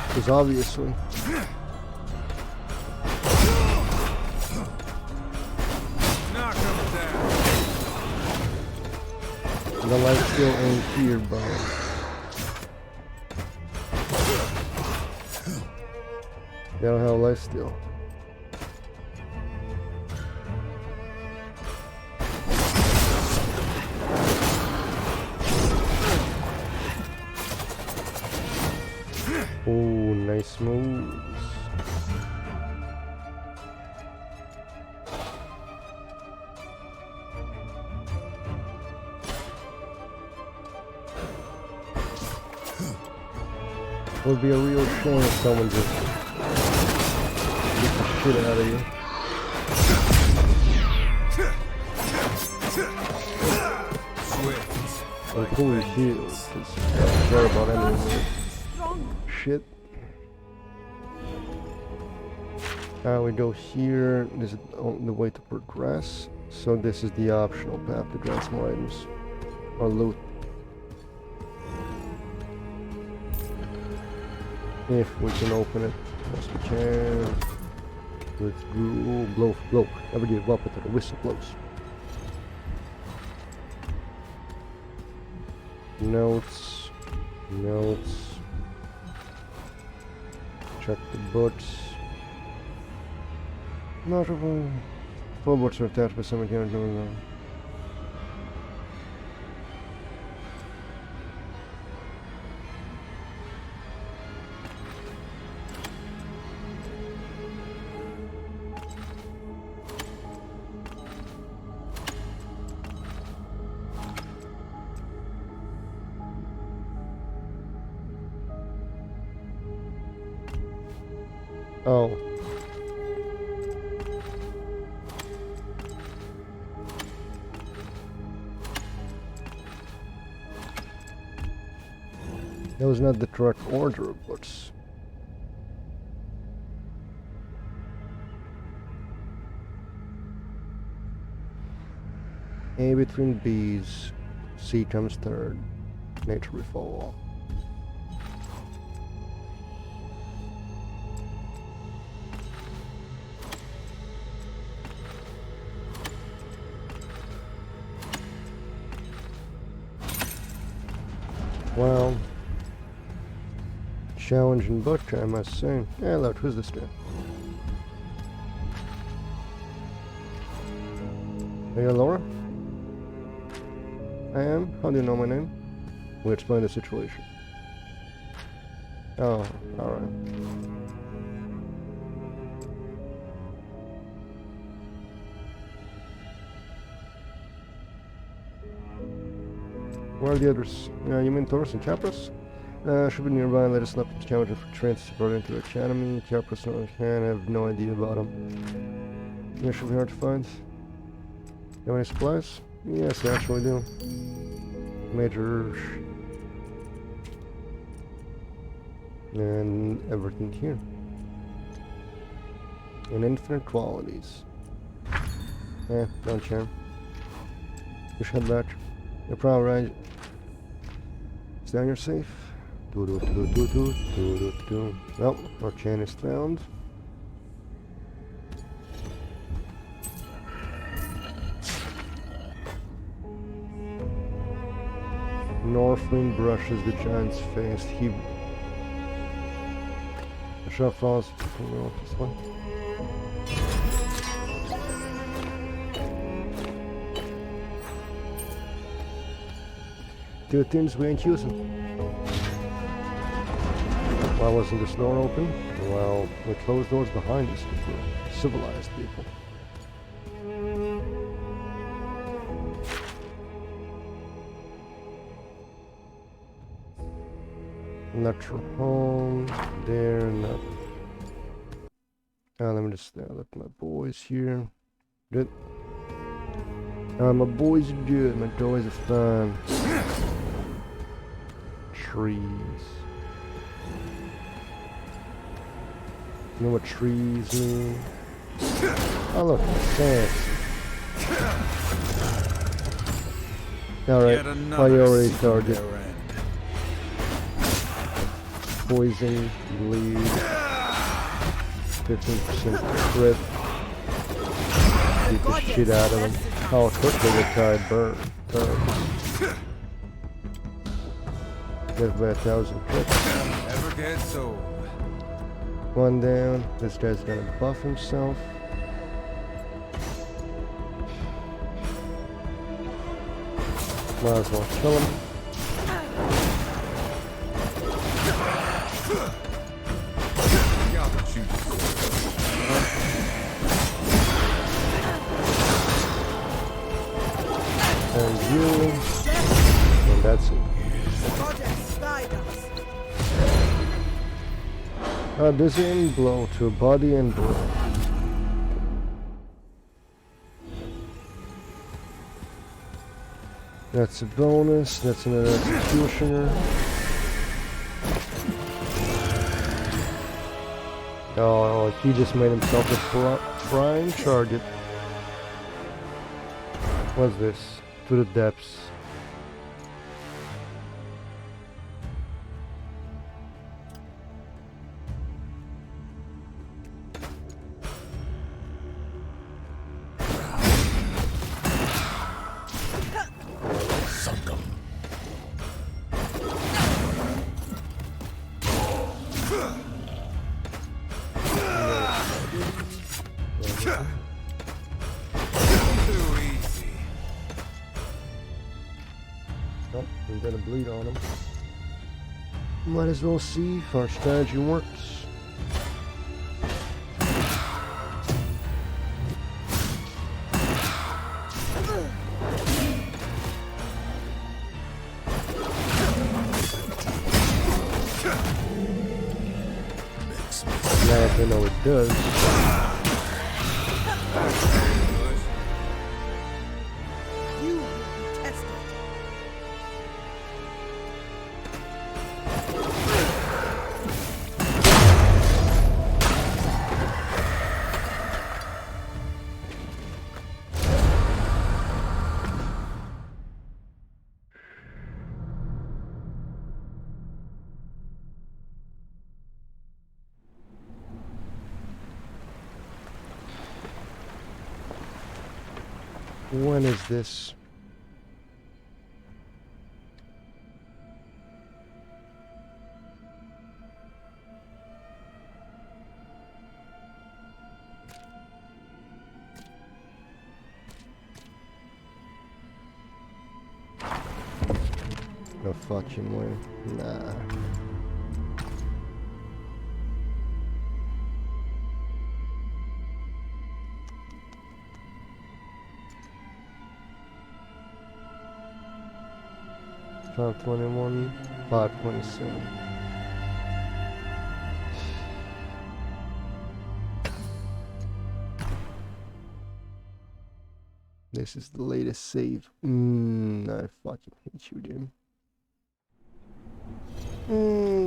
Because obviously, the lifesteal ain't here, bro. They don't have lifesteal. Oh, nice moves. Would be a real shame if someone just beat the shit out of you. And pull your heels, because I don't care about anything. Shit. We go here. This is the way to progress. So this is the optional path to grant more items or loot. If we can open it, yes we can. Let's go. Blow, blow. Never give up until the whistle blows. Notes. Notes. Check the books. Notable. 4 books are attached by some account going on. Oh. That was not the correct order of books. A between B's. C comes third. Nature will fall. Well, challenging book, I must say. Hello, who's this guy? Are you Laura? I am? How do you know my name? We'll explain the situation. Oh, alright. Where are the others? You mean Taurus and Capras? Should be nearby. Let us know if it's challenging for transport into the academy. Capras can have no idea about them. Yeah, should be hard to find. You have any supplies? Yes, I actually do. Major and everything here. And infinite qualities. Don't care. You should head back. You're probably right. Stay on your safe. Well, our chain is found. Northwind brushes the giant's face. He... The shot falls this way. Two things we ain't using. Why wasn't this door open? Well, we closed doors behind us because we're civilized people. Natural home, there, not. Let me just let my boys here. Good. My boys are good, my toys are fine. Trees. You know what trees mean? Oh look, fancy. Alright, priority target. Poison, bleed, 15% crit. Beat the shit out of him. How quickly the guy burns. Live by 1,000 crits. Never gets old. One down. This guy's gonna buff himself. Might as well kill him. And you. And that's it. A dizzying blow to body and brain. That's a bonus. That's another executioner. Oh, he just made himself a prime target. What's this? To the depths. Nope, I'm gonna bleed on him. Might as well see if our strategy works. Now if I know it does. When is this? No fucking way. Nah. $521, $527. This is the latest save. I fucking hate you, dude.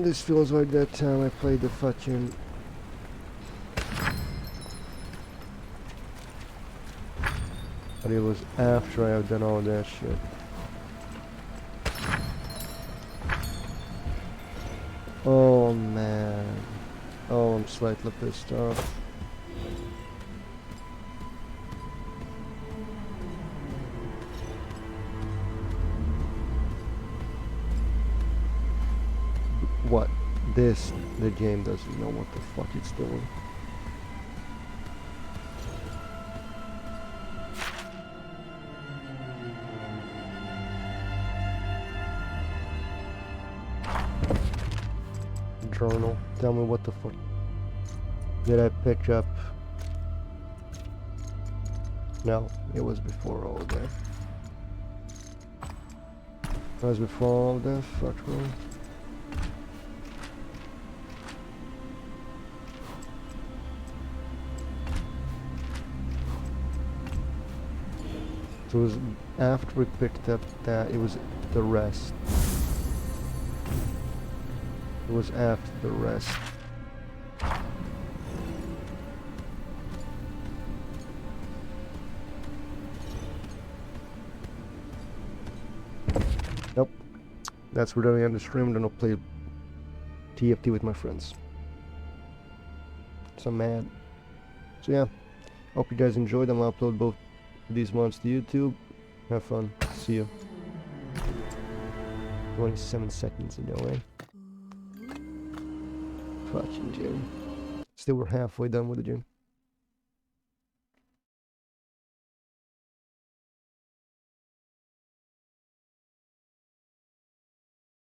This feels like that time I played the fucking... But it was after I have done all that shit. Oh man. Oh, I'm slightly pissed off. What? The game doesn't know what the fuck it's doing. journal. Tell me what the fuck did I pick up? No, it was before all that. It was before all that. Fuck me. So it was after we picked up that, it was the rest. It was after the rest. Nope. That's where I end the stream, then I'll play TFT with my friends. So I'm mad. So yeah, hope you guys enjoyed. I'm gonna upload both these ones to YouTube. Have fun. See you. 27 seconds ago, eh? Fucking Jim. Still we're halfway done with the gym.